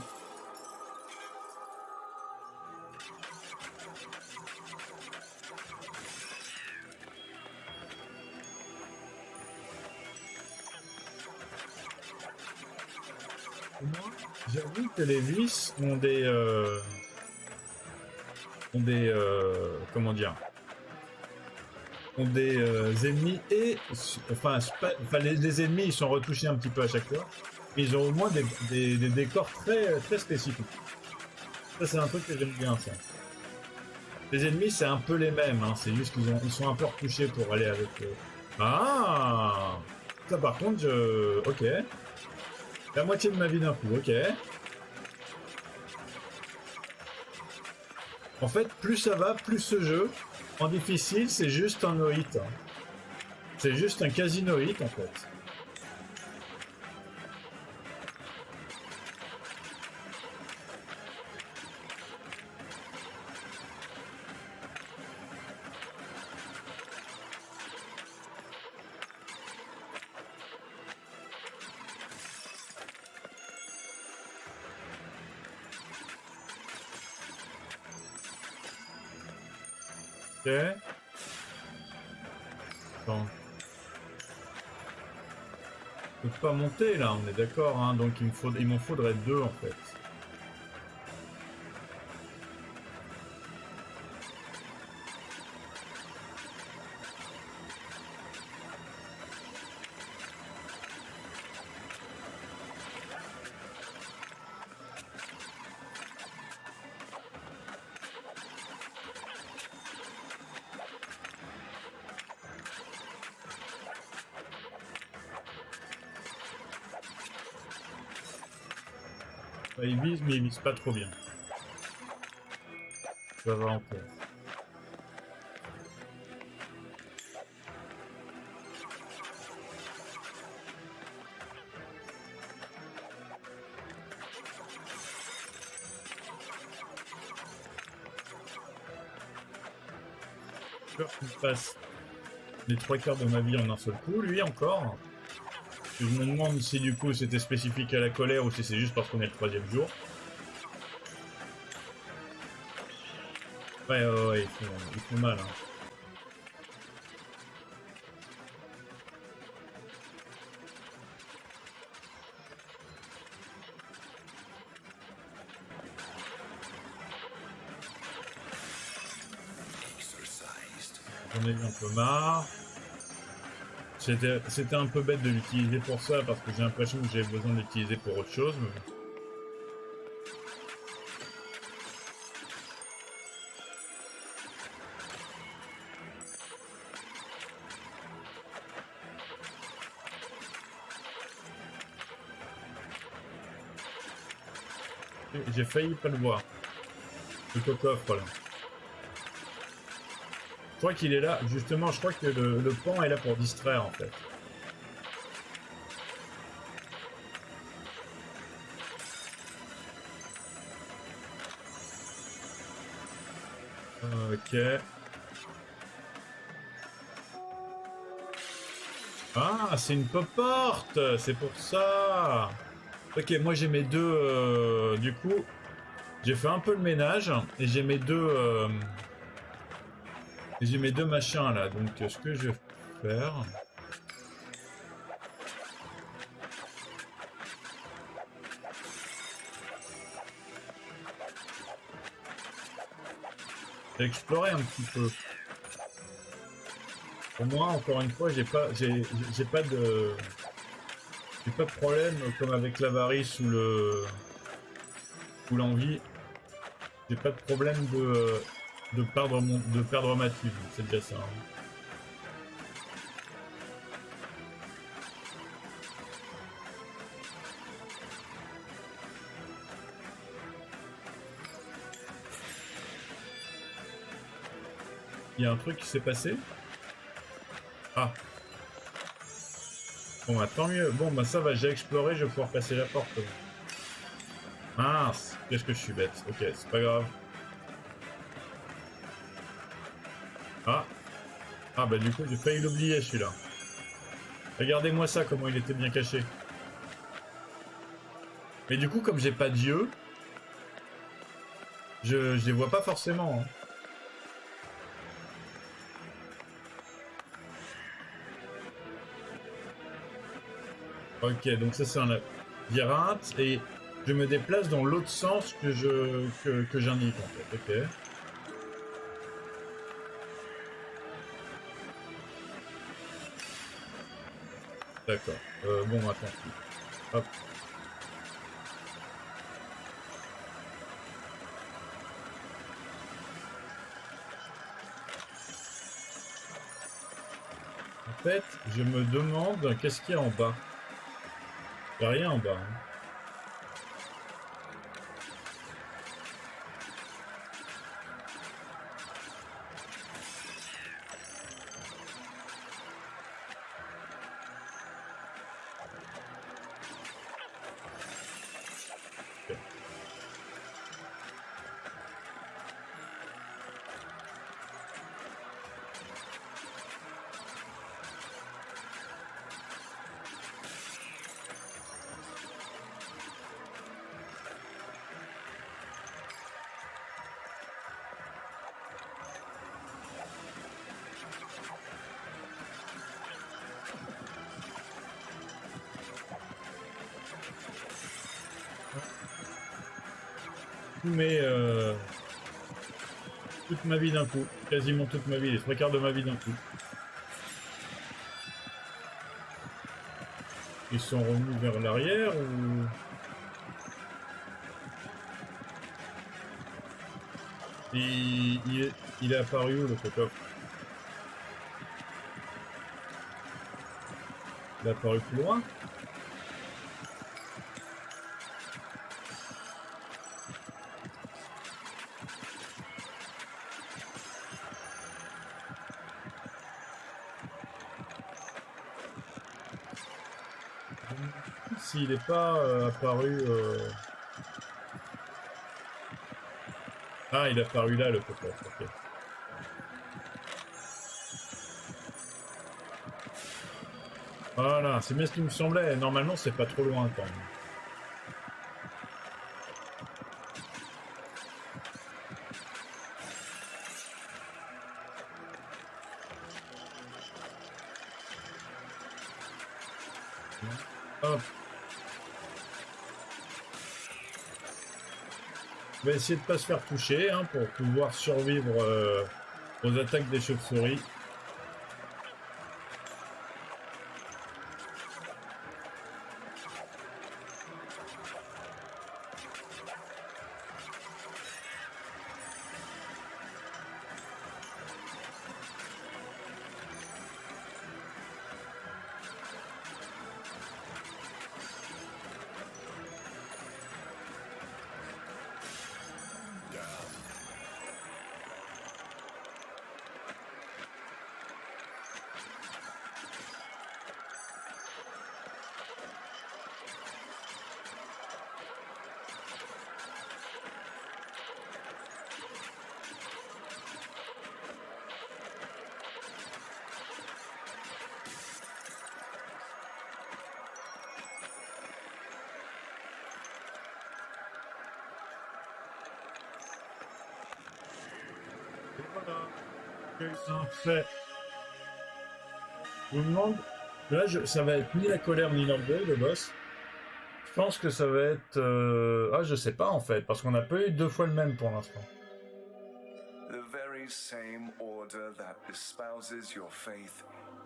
J'avoue que les vis ont des... comment dire? Ont des ennemis et... Enfin, les ennemis, ils sont retouchés un petit peu à chaque fois. Mais ils ont au moins des décors très spécifiques. Ça, c'est un truc que j'aime bien, ça. Les ennemis, c'est un peu les mêmes. Hein. C'est juste qu'ils sont un peu retouchés pour aller avec... Ah! Ça, par contre, ok. La moitié de ma vie d'un coup, ok. En fait, plus ça va, plus ce jeu, en difficile, c'est juste un no-hit. Hein. C'est juste un quasi-no-hit, en fait. Ok. Attends. Je peux pas monter là, on est d'accord, hein, donc il m'en faudrait deux en fait. Il vise, mais il vise pas trop bien. Ça va encore. J'ai peur qu'il passe les 3/4 de ma vie en un seul coup, lui encore. Je me demande si du coup c'était spécifique à la colère ou si c'est juste parce qu'on est le 3e jour. Ouais, ils font mal. Hein. J'en ai eu un peu marre. C'était un peu bête de l'utiliser pour ça parce que j'ai l'impression que j'avais besoin de l'utiliser pour autre chose. Mais... J'ai failli pas le voir. Le coffre là. Je crois qu'il est là. Justement, je crois que le pan est là pour distraire en fait. Ok. Ah, c'est une pop porte. C'est pour ça. Ok, moi j'ai mes deux. Du coup, j'ai fait un peu le ménage et j'ai mes deux. J'ai mes deux machins là. Donc, ce que je vais faire. J'ai exploré un petit peu. Pour moi, encore une fois, j'ai pas de problème comme avec l'avarice ou l'envie. J'ai pas de problème de perdre ma thune. C'est déjà ça. Hein. Il y a un truc qui s'est passé. Ah. Bon bah tant mieux. Bon bah ça va, j'ai exploré, je vais pouvoir passer la porte. Mince, qu'est-ce que je suis bête. Ok, c'est pas grave. Ah. Ah bah du coup j'ai failli l'oublier celui-là. Regardez-moi ça, comment il était bien caché. Mais du coup comme j'ai pas d'yeux, je les vois pas forcément. Hein. Ok, donc ça c'est un labyrinthe et je me déplace dans l'autre sens que j'indique en fait. Ok. D'accord. Bon, attends. Hop. En fait, je me demande qu'est-ce qu'il y a en bas. Il n'y a rien en bas. Hein. Ok. Mais toute ma vie d'un coup, quasiment toute ma vie, les 3/4 de ma vie d'un coup. Ils sont revenus vers l'arrière ou... Il est apparu où le coffre? Il est apparu plus loin? S'il n'est pas apparu... Ah, il est apparu là, le coffre, ok. Voilà, c'est bien ce qui me semblait. Normalement, c'est pas trop loin quand même. Hop. On va essayer de pas se faire toucher hein, pour pouvoir survivre aux attaques des chauves-souris. Un fait. Je vous demande. Là, ça va être ni la colère ni l'orgueil, le boss. Je pense que ça va être. Ah, je sais pas en fait, parce qu'on n'a pas eu 2 fois le même pour l'instant. The very same order that espouses your faith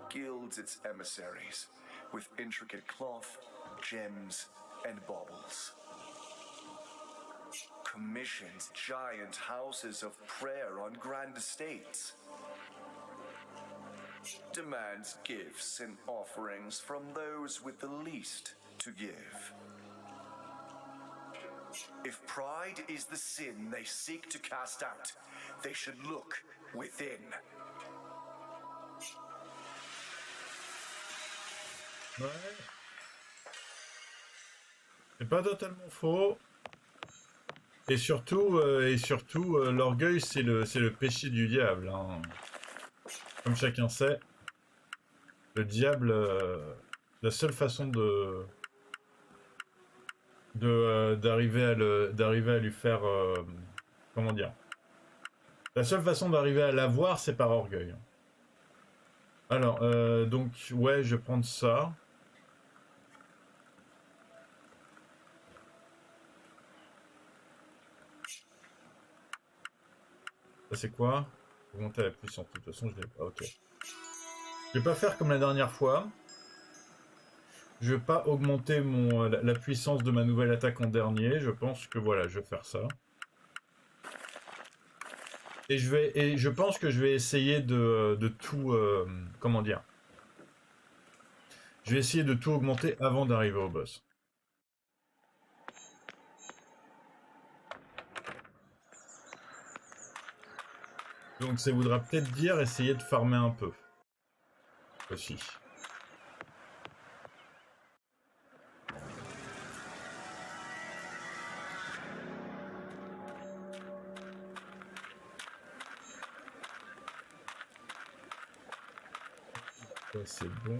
gilds its emissaries with intricate cloth, gems, and baubles. Commissions giant houses of prayer on grand estates. Demands gifts and offerings from those with the least to give. If pride is the sin they seek to cast out, they should look within. Ouais. C'est pas totalement faux. Et surtout, l'orgueil, c'est le péché du diable. Hein. Comme chacun sait, le diable, la seule façon d'arriver à lui faire, comment dire, la seule façon d'arriver à l'avoir, c'est par orgueil. Alors, donc, ouais, je vais prendre ça. Ça c'est quoi? Augmenter la puissance. De toute façon, je l'ai pas. Ok. Je vais pas faire comme la dernière fois. Je vais pas augmenter la puissance de ma nouvelle attaque en dernier. Je pense que voilà, je vais faire ça. Et je pense que je vais essayer de tout. Comment dire? Je vais essayer de tout augmenter avant d'arriver au boss. Donc ça voudra peut-être dire essayer de farmer un peu. Aussi. Ça c'est bon.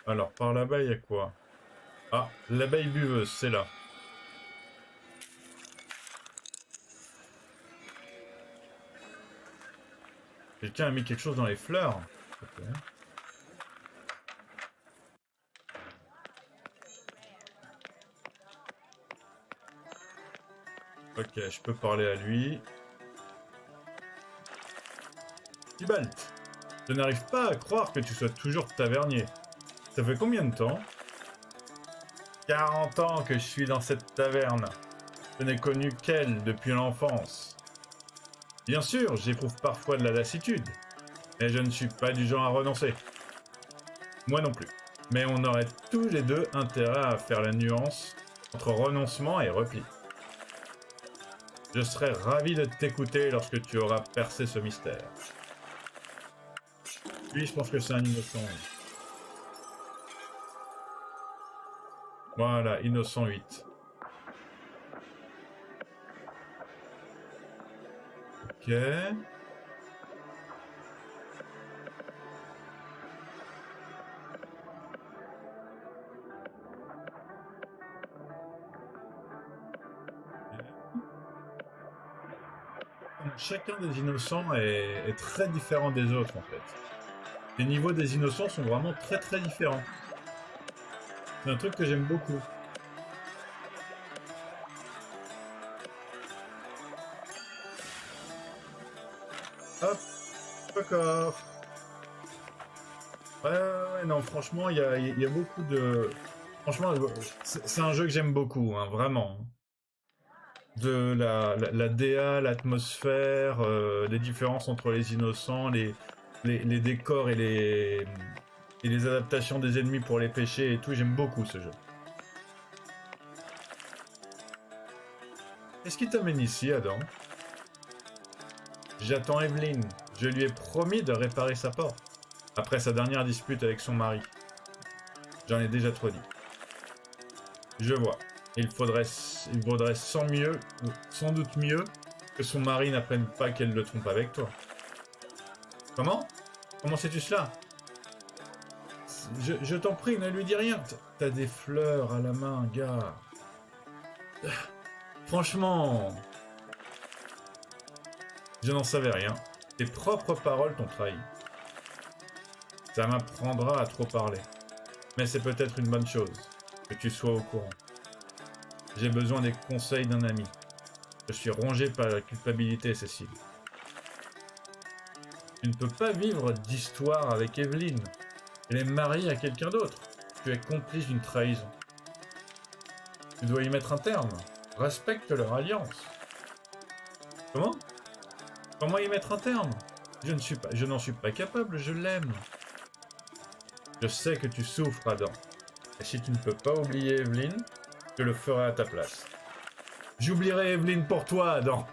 Alors par là-bas il y a quoi? Ah, l'abeille buveuse, c'est là. Quelqu'un a mis quelque chose dans les fleurs. Okay. Ok, je peux parler à lui. Tibalt, je n'arrive pas à croire que tu sois toujours tavernier. Ça fait combien de temps? 40 ans que je suis dans cette taverne. Je n'ai connu qu'elle depuis l'enfance. Bien sûr, j'éprouve parfois de la lassitude, mais je ne suis pas du genre à renoncer. Moi non plus. Mais on aurait tous les deux intérêt à faire la nuance entre renoncement et repli. Je serais ravi de t'écouter lorsque tu auras percé ce mystère. Lui, je pense que c'est un innocent. Voilà, innocent 8. Ok. Chacun des innocents est très différent des autres en fait. Les niveaux des innocents sont vraiment très très différents. C'est un truc que j'aime beaucoup. Hop, fuck off. Ouais, non, franchement, il y a beaucoup de... Franchement, c'est un jeu que j'aime beaucoup, hein, vraiment. De la DA, l'atmosphère, les différences entre les innocents, les décors et les adaptations des ennemis pour les péchés et tout, j'aime beaucoup ce jeu. Qu'est-ce qui t'amène ici, Adam? J'attends Evelyne. Je lui ai promis de réparer sa porte. Après sa dernière dispute avec son mari. J'en ai déjà trop dit. Je vois. Il vaudrait sans doute mieux que son mari n'apprenne pas qu'elle le trompe avec toi. Comment? Comment sais-tu cela? Je t'en prie, ne lui dis rien. T'as des fleurs à la main, gars. Franchement... Je n'en savais rien. Tes propres paroles t'ont trahi. Ça m'apprendra à trop parler. Mais c'est peut-être une bonne chose que tu sois au courant. J'ai besoin des conseils d'un ami. Je suis rongé par la culpabilité, Cécile. Tu ne peux pas vivre d'histoire avec Evelyne. Elle est mariée à quelqu'un d'autre. Tu es complice d'une trahison. Tu dois y mettre un terme. Respecte leur alliance. Comment? Comment y mettre un terme? Je n'en suis pas capable, je l'aime. Je sais que tu souffres, Adam. Et si tu ne peux pas oublier Evelyne, je le ferai à ta place. J'oublierai Evelyne pour toi, Adam.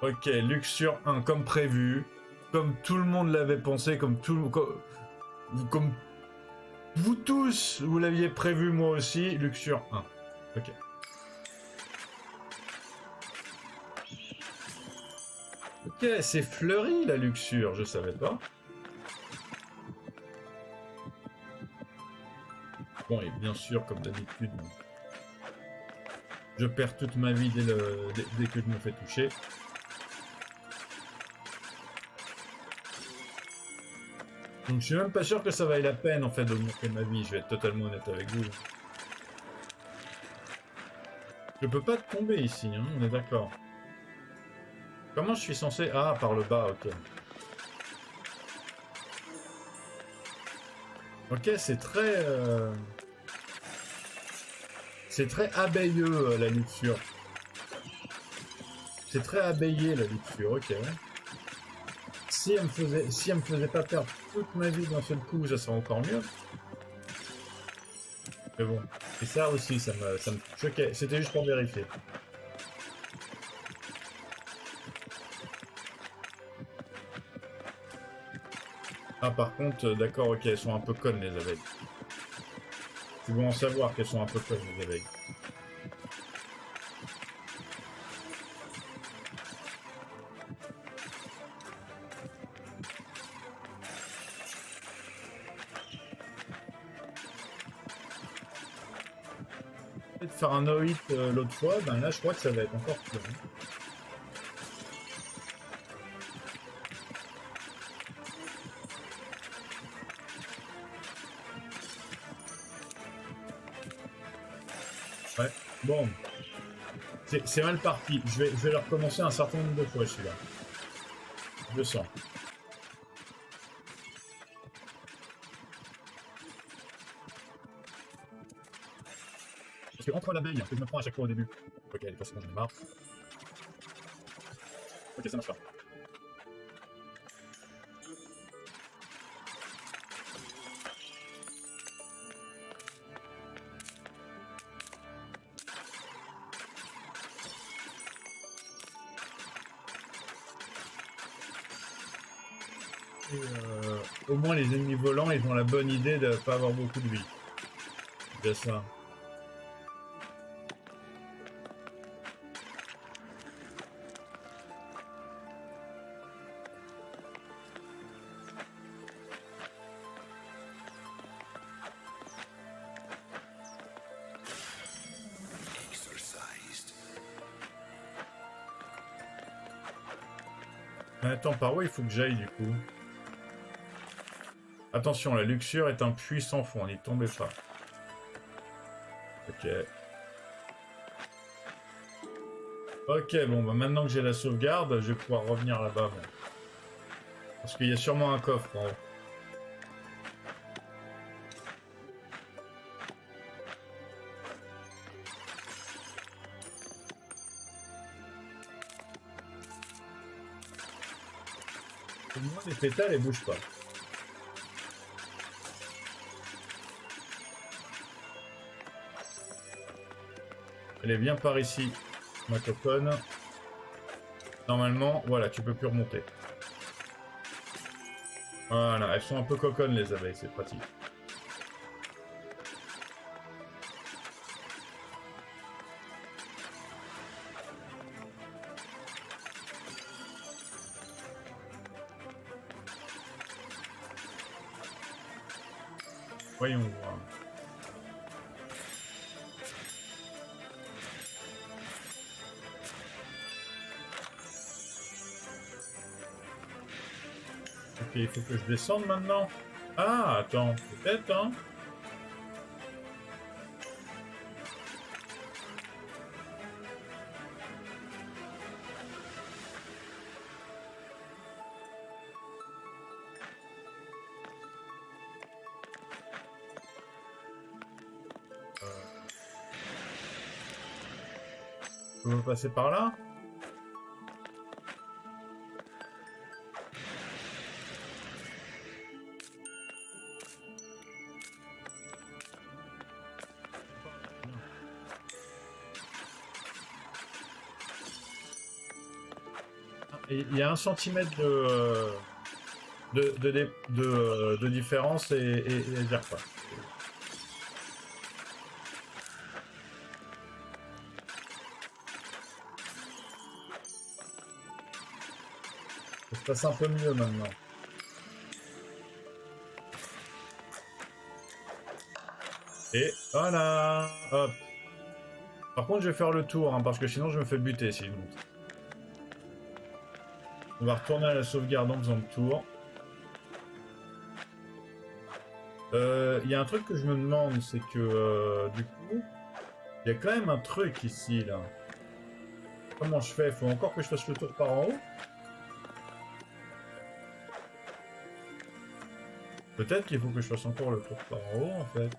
Ok, Luxure 1, comme prévu. Comme tout le monde l'avait pensé, comme vous tous, vous l'aviez prévu, moi aussi, Luxure 1. Ok. Ok, c'est fleuri la Luxure, je savais pas. Bon, et bien sûr, comme d'habitude, je perds toute ma vie dès que je me fais toucher. Donc je suis même pas sûr que ça vaille la peine en fait d'augmenter ma vie, je vais être totalement honnête avec vous. Je peux pas tomber ici, hein, on est d'accord. Comment je suis censé... Ah, par le bas, ok. Ok, c'est très... C'est très abeilleux, la luxure. C'est très abeillé, la luxure, ok. Si elle me faisait pas perdre toute ma vie d'un seul coup, ça serait encore mieux. Mais bon. Et ça aussi, ça me choquait. C'était juste pour vérifier. Ah, par contre, d'accord, ok, elles sont un peu connes, les abeilles. C'est bon à savoir qu'elles sont un peu connes, les abeilles. Peut-être faire un no-hit l'autre fois, ben là, je crois que ça va être encore plus. Ouais, bon. C'est mal parti. Je vais le recommencer un certain nombre de fois, celui-là. 200. Parce que entre l'abeille que je me prends à chaque fois au début. Ok, allez, c'est bon, j'en ai marre. Ok, ça marche pas. Et au moins les ennemis volants, ils ont la bonne idée de pas avoir beaucoup de vie. C'est ça. Mais attends, par où il faut que j'aille du coup? Attention, la luxure est un puits sans fond, n'y tombez pas. Ok. Ok, bon, bah maintenant que j'ai la sauvegarde, je vais pouvoir revenir là-bas. Bon. Parce qu'il y a sûrement un coffre en haut. Au moins, les pétales, elles bougent pas. Allez, viens par ici, ma coconne. Normalement, voilà, tu peux plus remonter. Voilà, elles sont un peu coconnes les abeilles, c'est pratique. Voyons voir. Ok, il faut que je descende maintenant. Ah, attends, peut-être, hein. Je peux passer par là? Il y a 1 centimètre de différence et j'y repasse. Ça se passe un peu mieux maintenant. Et voilà. Hop. Par contre, je vais faire le tour, hein, parce que sinon je me fais buter si je monte. On va retourner à la sauvegarde en faisant le tour. Il y a un truc que je me demande, c'est que du coup, il y a quand même un truc ici, là. Comment je fais? Faut encore que je fasse le tour par en haut? Peut-être qu'il faut que je fasse encore le tour par en haut, en fait.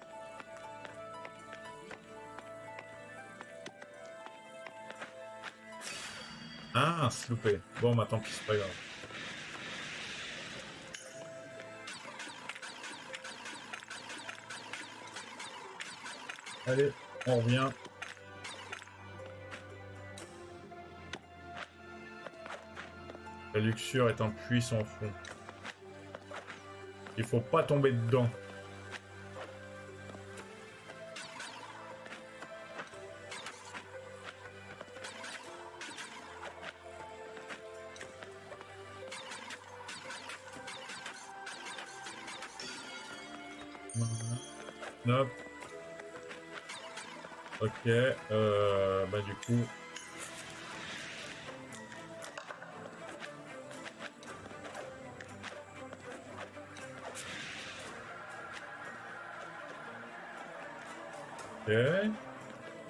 Ah, c'est loupé. Bon, bah tant pis, c'est pas grave. Allez, on revient. La luxure est un puits sans fond. Il faut pas tomber dedans. Hop. Ok, bah du coup... Ok.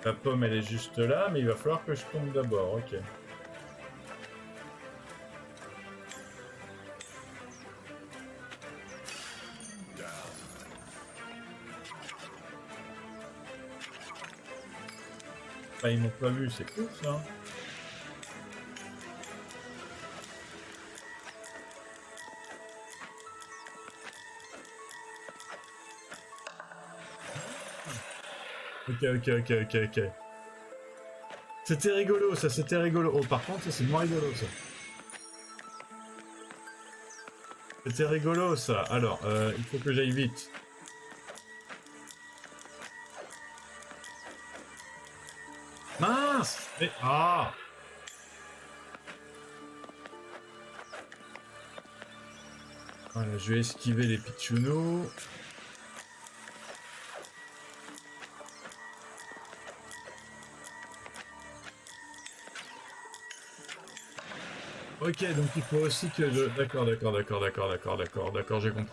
La pomme elle est juste là, mais il va falloir que je tombe d'abord, ok. Ah, ils m'ont pas vu, c'est cool ça. Ok. C'était rigolo ça, c'était rigolo. Oh par contre ça c'est moins rigolo ça. C'était rigolo ça. Alors, il faut que j'aille vite. Mince! Mais... Ah! Voilà, je vais esquiver les pitchounos. Ok, donc il faut aussi que je... D'accord, j'ai compris.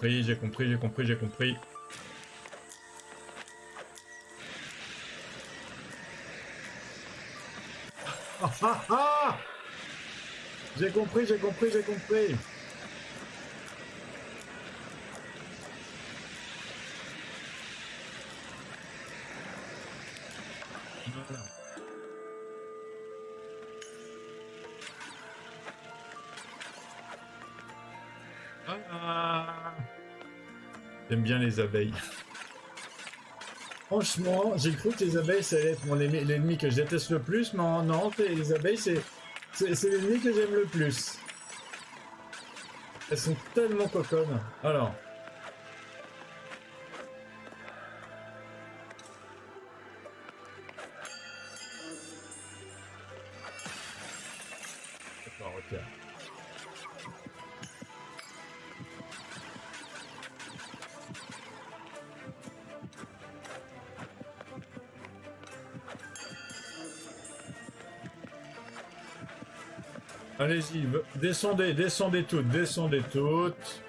Ah! J'ai compris. Voilà. Ah. J'aime bien les abeilles. Franchement, j'ai cru que les abeilles, ça allait être l'ennemi que je déteste le plus, mais non, les abeilles, c'est l'ennemi que j'aime le plus. Elles sont tellement coconnes. Alors. D'accord, ok. Allez-y, descendez toutes.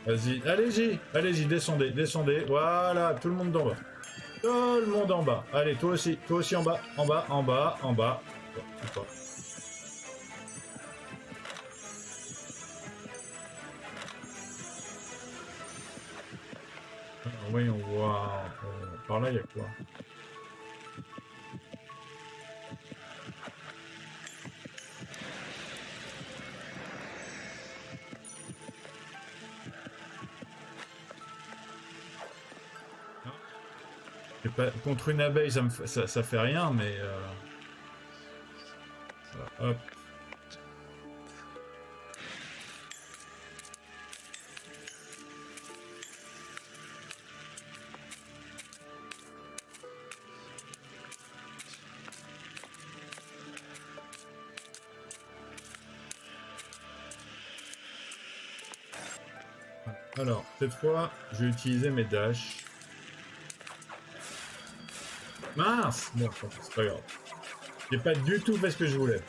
Vas-y, allez-y, descendez. Voilà, tout le monde en bas. Tout le monde en bas. Allez, toi aussi en bas. Bon, c'est pas. Alors, voyons voir. Par là, il y a quoi? Pas, contre une abeille, ça fait rien, mais... hop. Alors, cette fois, je vais utiliser mes dashs. Mince! Bon, c'est pas grave. J'ai pas du tout fait ce que je voulais.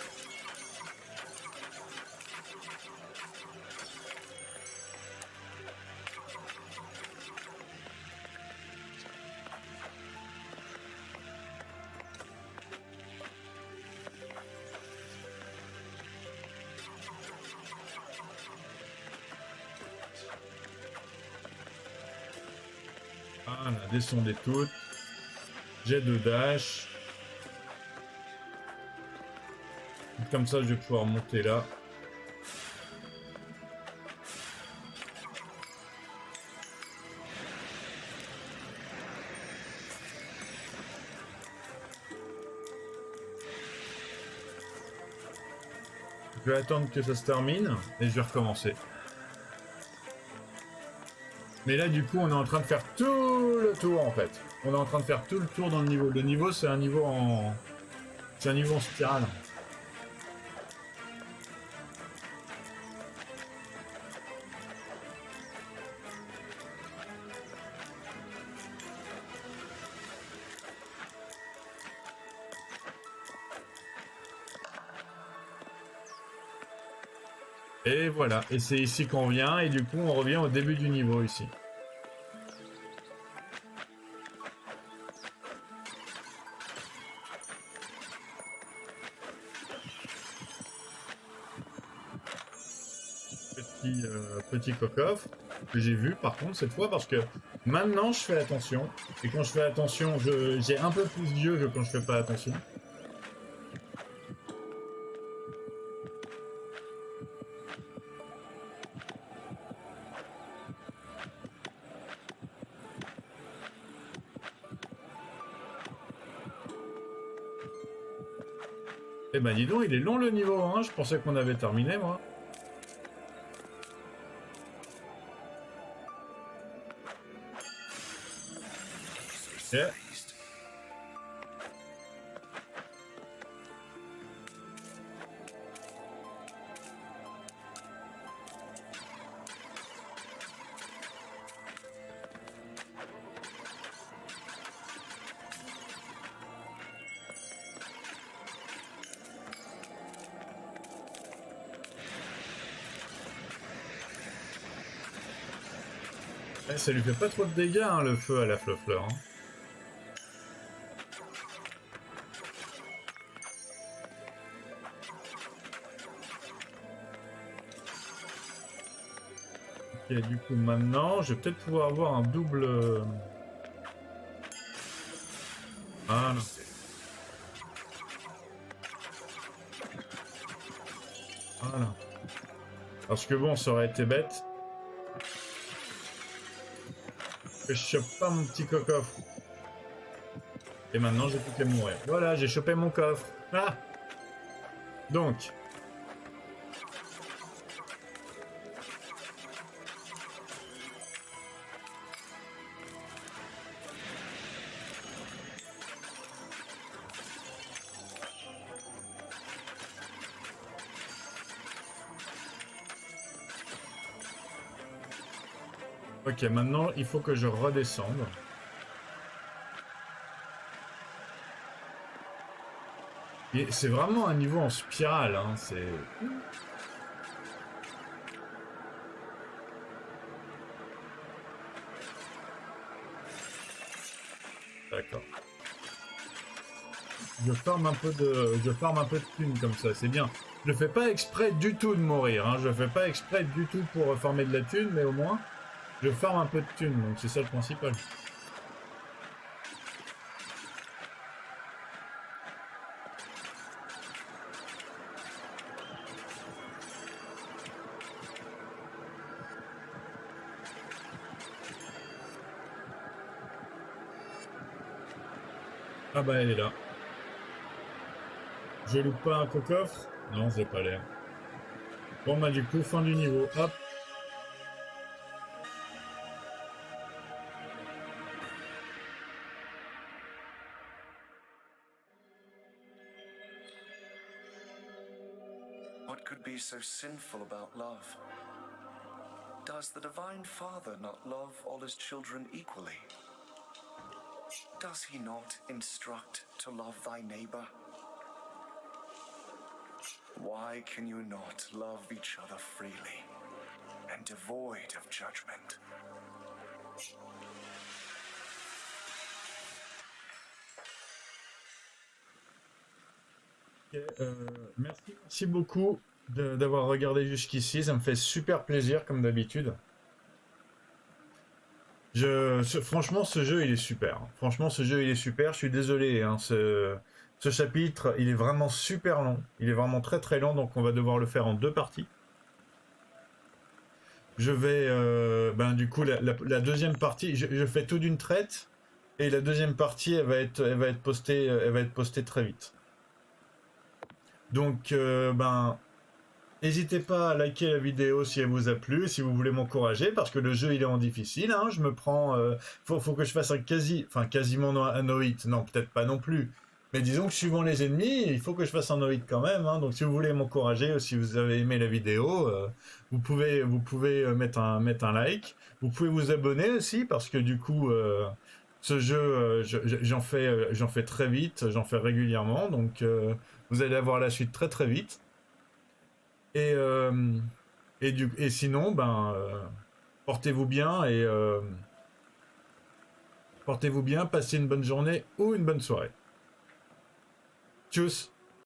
Voilà, descendez toutes. J'ai 2 dash. Comme ça, je vais pouvoir monter là. Je vais attendre que ça se termine et je vais recommencer. Mais là, du coup, on est en train de faire tout le tour, en fait. On est en train de faire tout le tour dans le niveau. Le niveau, c'est un niveau en... C'est un niveau en spirale. Et voilà, et c'est ici qu'on vient, et du coup on revient au début du niveau ici. Petit coffre que j'ai vu par contre cette fois, parce que maintenant je fais attention, et quand je fais attention, j'ai un peu plus d'yeux que quand je fais pas attention. Eh ben dis donc, il est long le niveau 1, je pensais qu'on avait terminé moi. Yeah. Ça lui fait pas trop de dégâts hein, le feu à la fleur. Hein. Ok, du coup maintenant je vais peut-être pouvoir avoir un double... Voilà. Voilà. Parce que bon, ça aurait été bête. Que je chope pas mon petit coffre. Et maintenant j'ai plus qu'à mourir. Voilà, j'ai chopé mon coffre. Ah donc. Ok, maintenant il faut que je redescende. Et c'est vraiment un niveau en spirale, hein, c'est... D'accord. Je farme un peu de thunes comme ça, c'est bien. Je fais pas exprès du tout de mourir, hein. Je fais pas exprès du tout pour farmer de la thune, mais au moins, je farme un peu de thunes, donc c'est ça le principal. Ah bah elle est là. Je loupe pas un coffre? Non, j'ai pas l'air. Bon bah du coup, fin du niveau. Hop. What could be so sinful about love? Does the Divine Father not love all his children equally? Does he not instruct to love thy neighbor? Why can you not love each other freely and devoid of judgment? Merci beaucoup d'avoir regardé jusqu'ici, ça me fait super plaisir comme d'habitude. Franchement, ce jeu il est super. Franchement, ce jeu il est super. Je suis désolé, hein, ce chapitre il est vraiment super long. Il est vraiment très très long, donc on va devoir le faire en 2 parties. Je vais, du coup, la deuxième partie, je fais tout d'une traite, et la deuxième partie elle va être postée très vite. Donc, n'hésitez pas à liker la vidéo si elle vous a plu, si vous voulez m'encourager, parce que le jeu il est en difficile, hein, je me prends... faut que je fasse quasiment un no-hit, non peut-être pas non plus, mais disons que suivant les ennemis, il faut que je fasse un no-hit quand même, hein, donc si vous voulez m'encourager, ou si vous avez aimé la vidéo, vous pouvez mettre un like, vous pouvez vous abonner aussi, parce que du coup... ce jeu, j'en fais très vite, j'en fais régulièrement, donc vous allez avoir la suite très très vite. Et sinon, portez-vous bien passez une bonne journée ou une bonne soirée. Tchuss!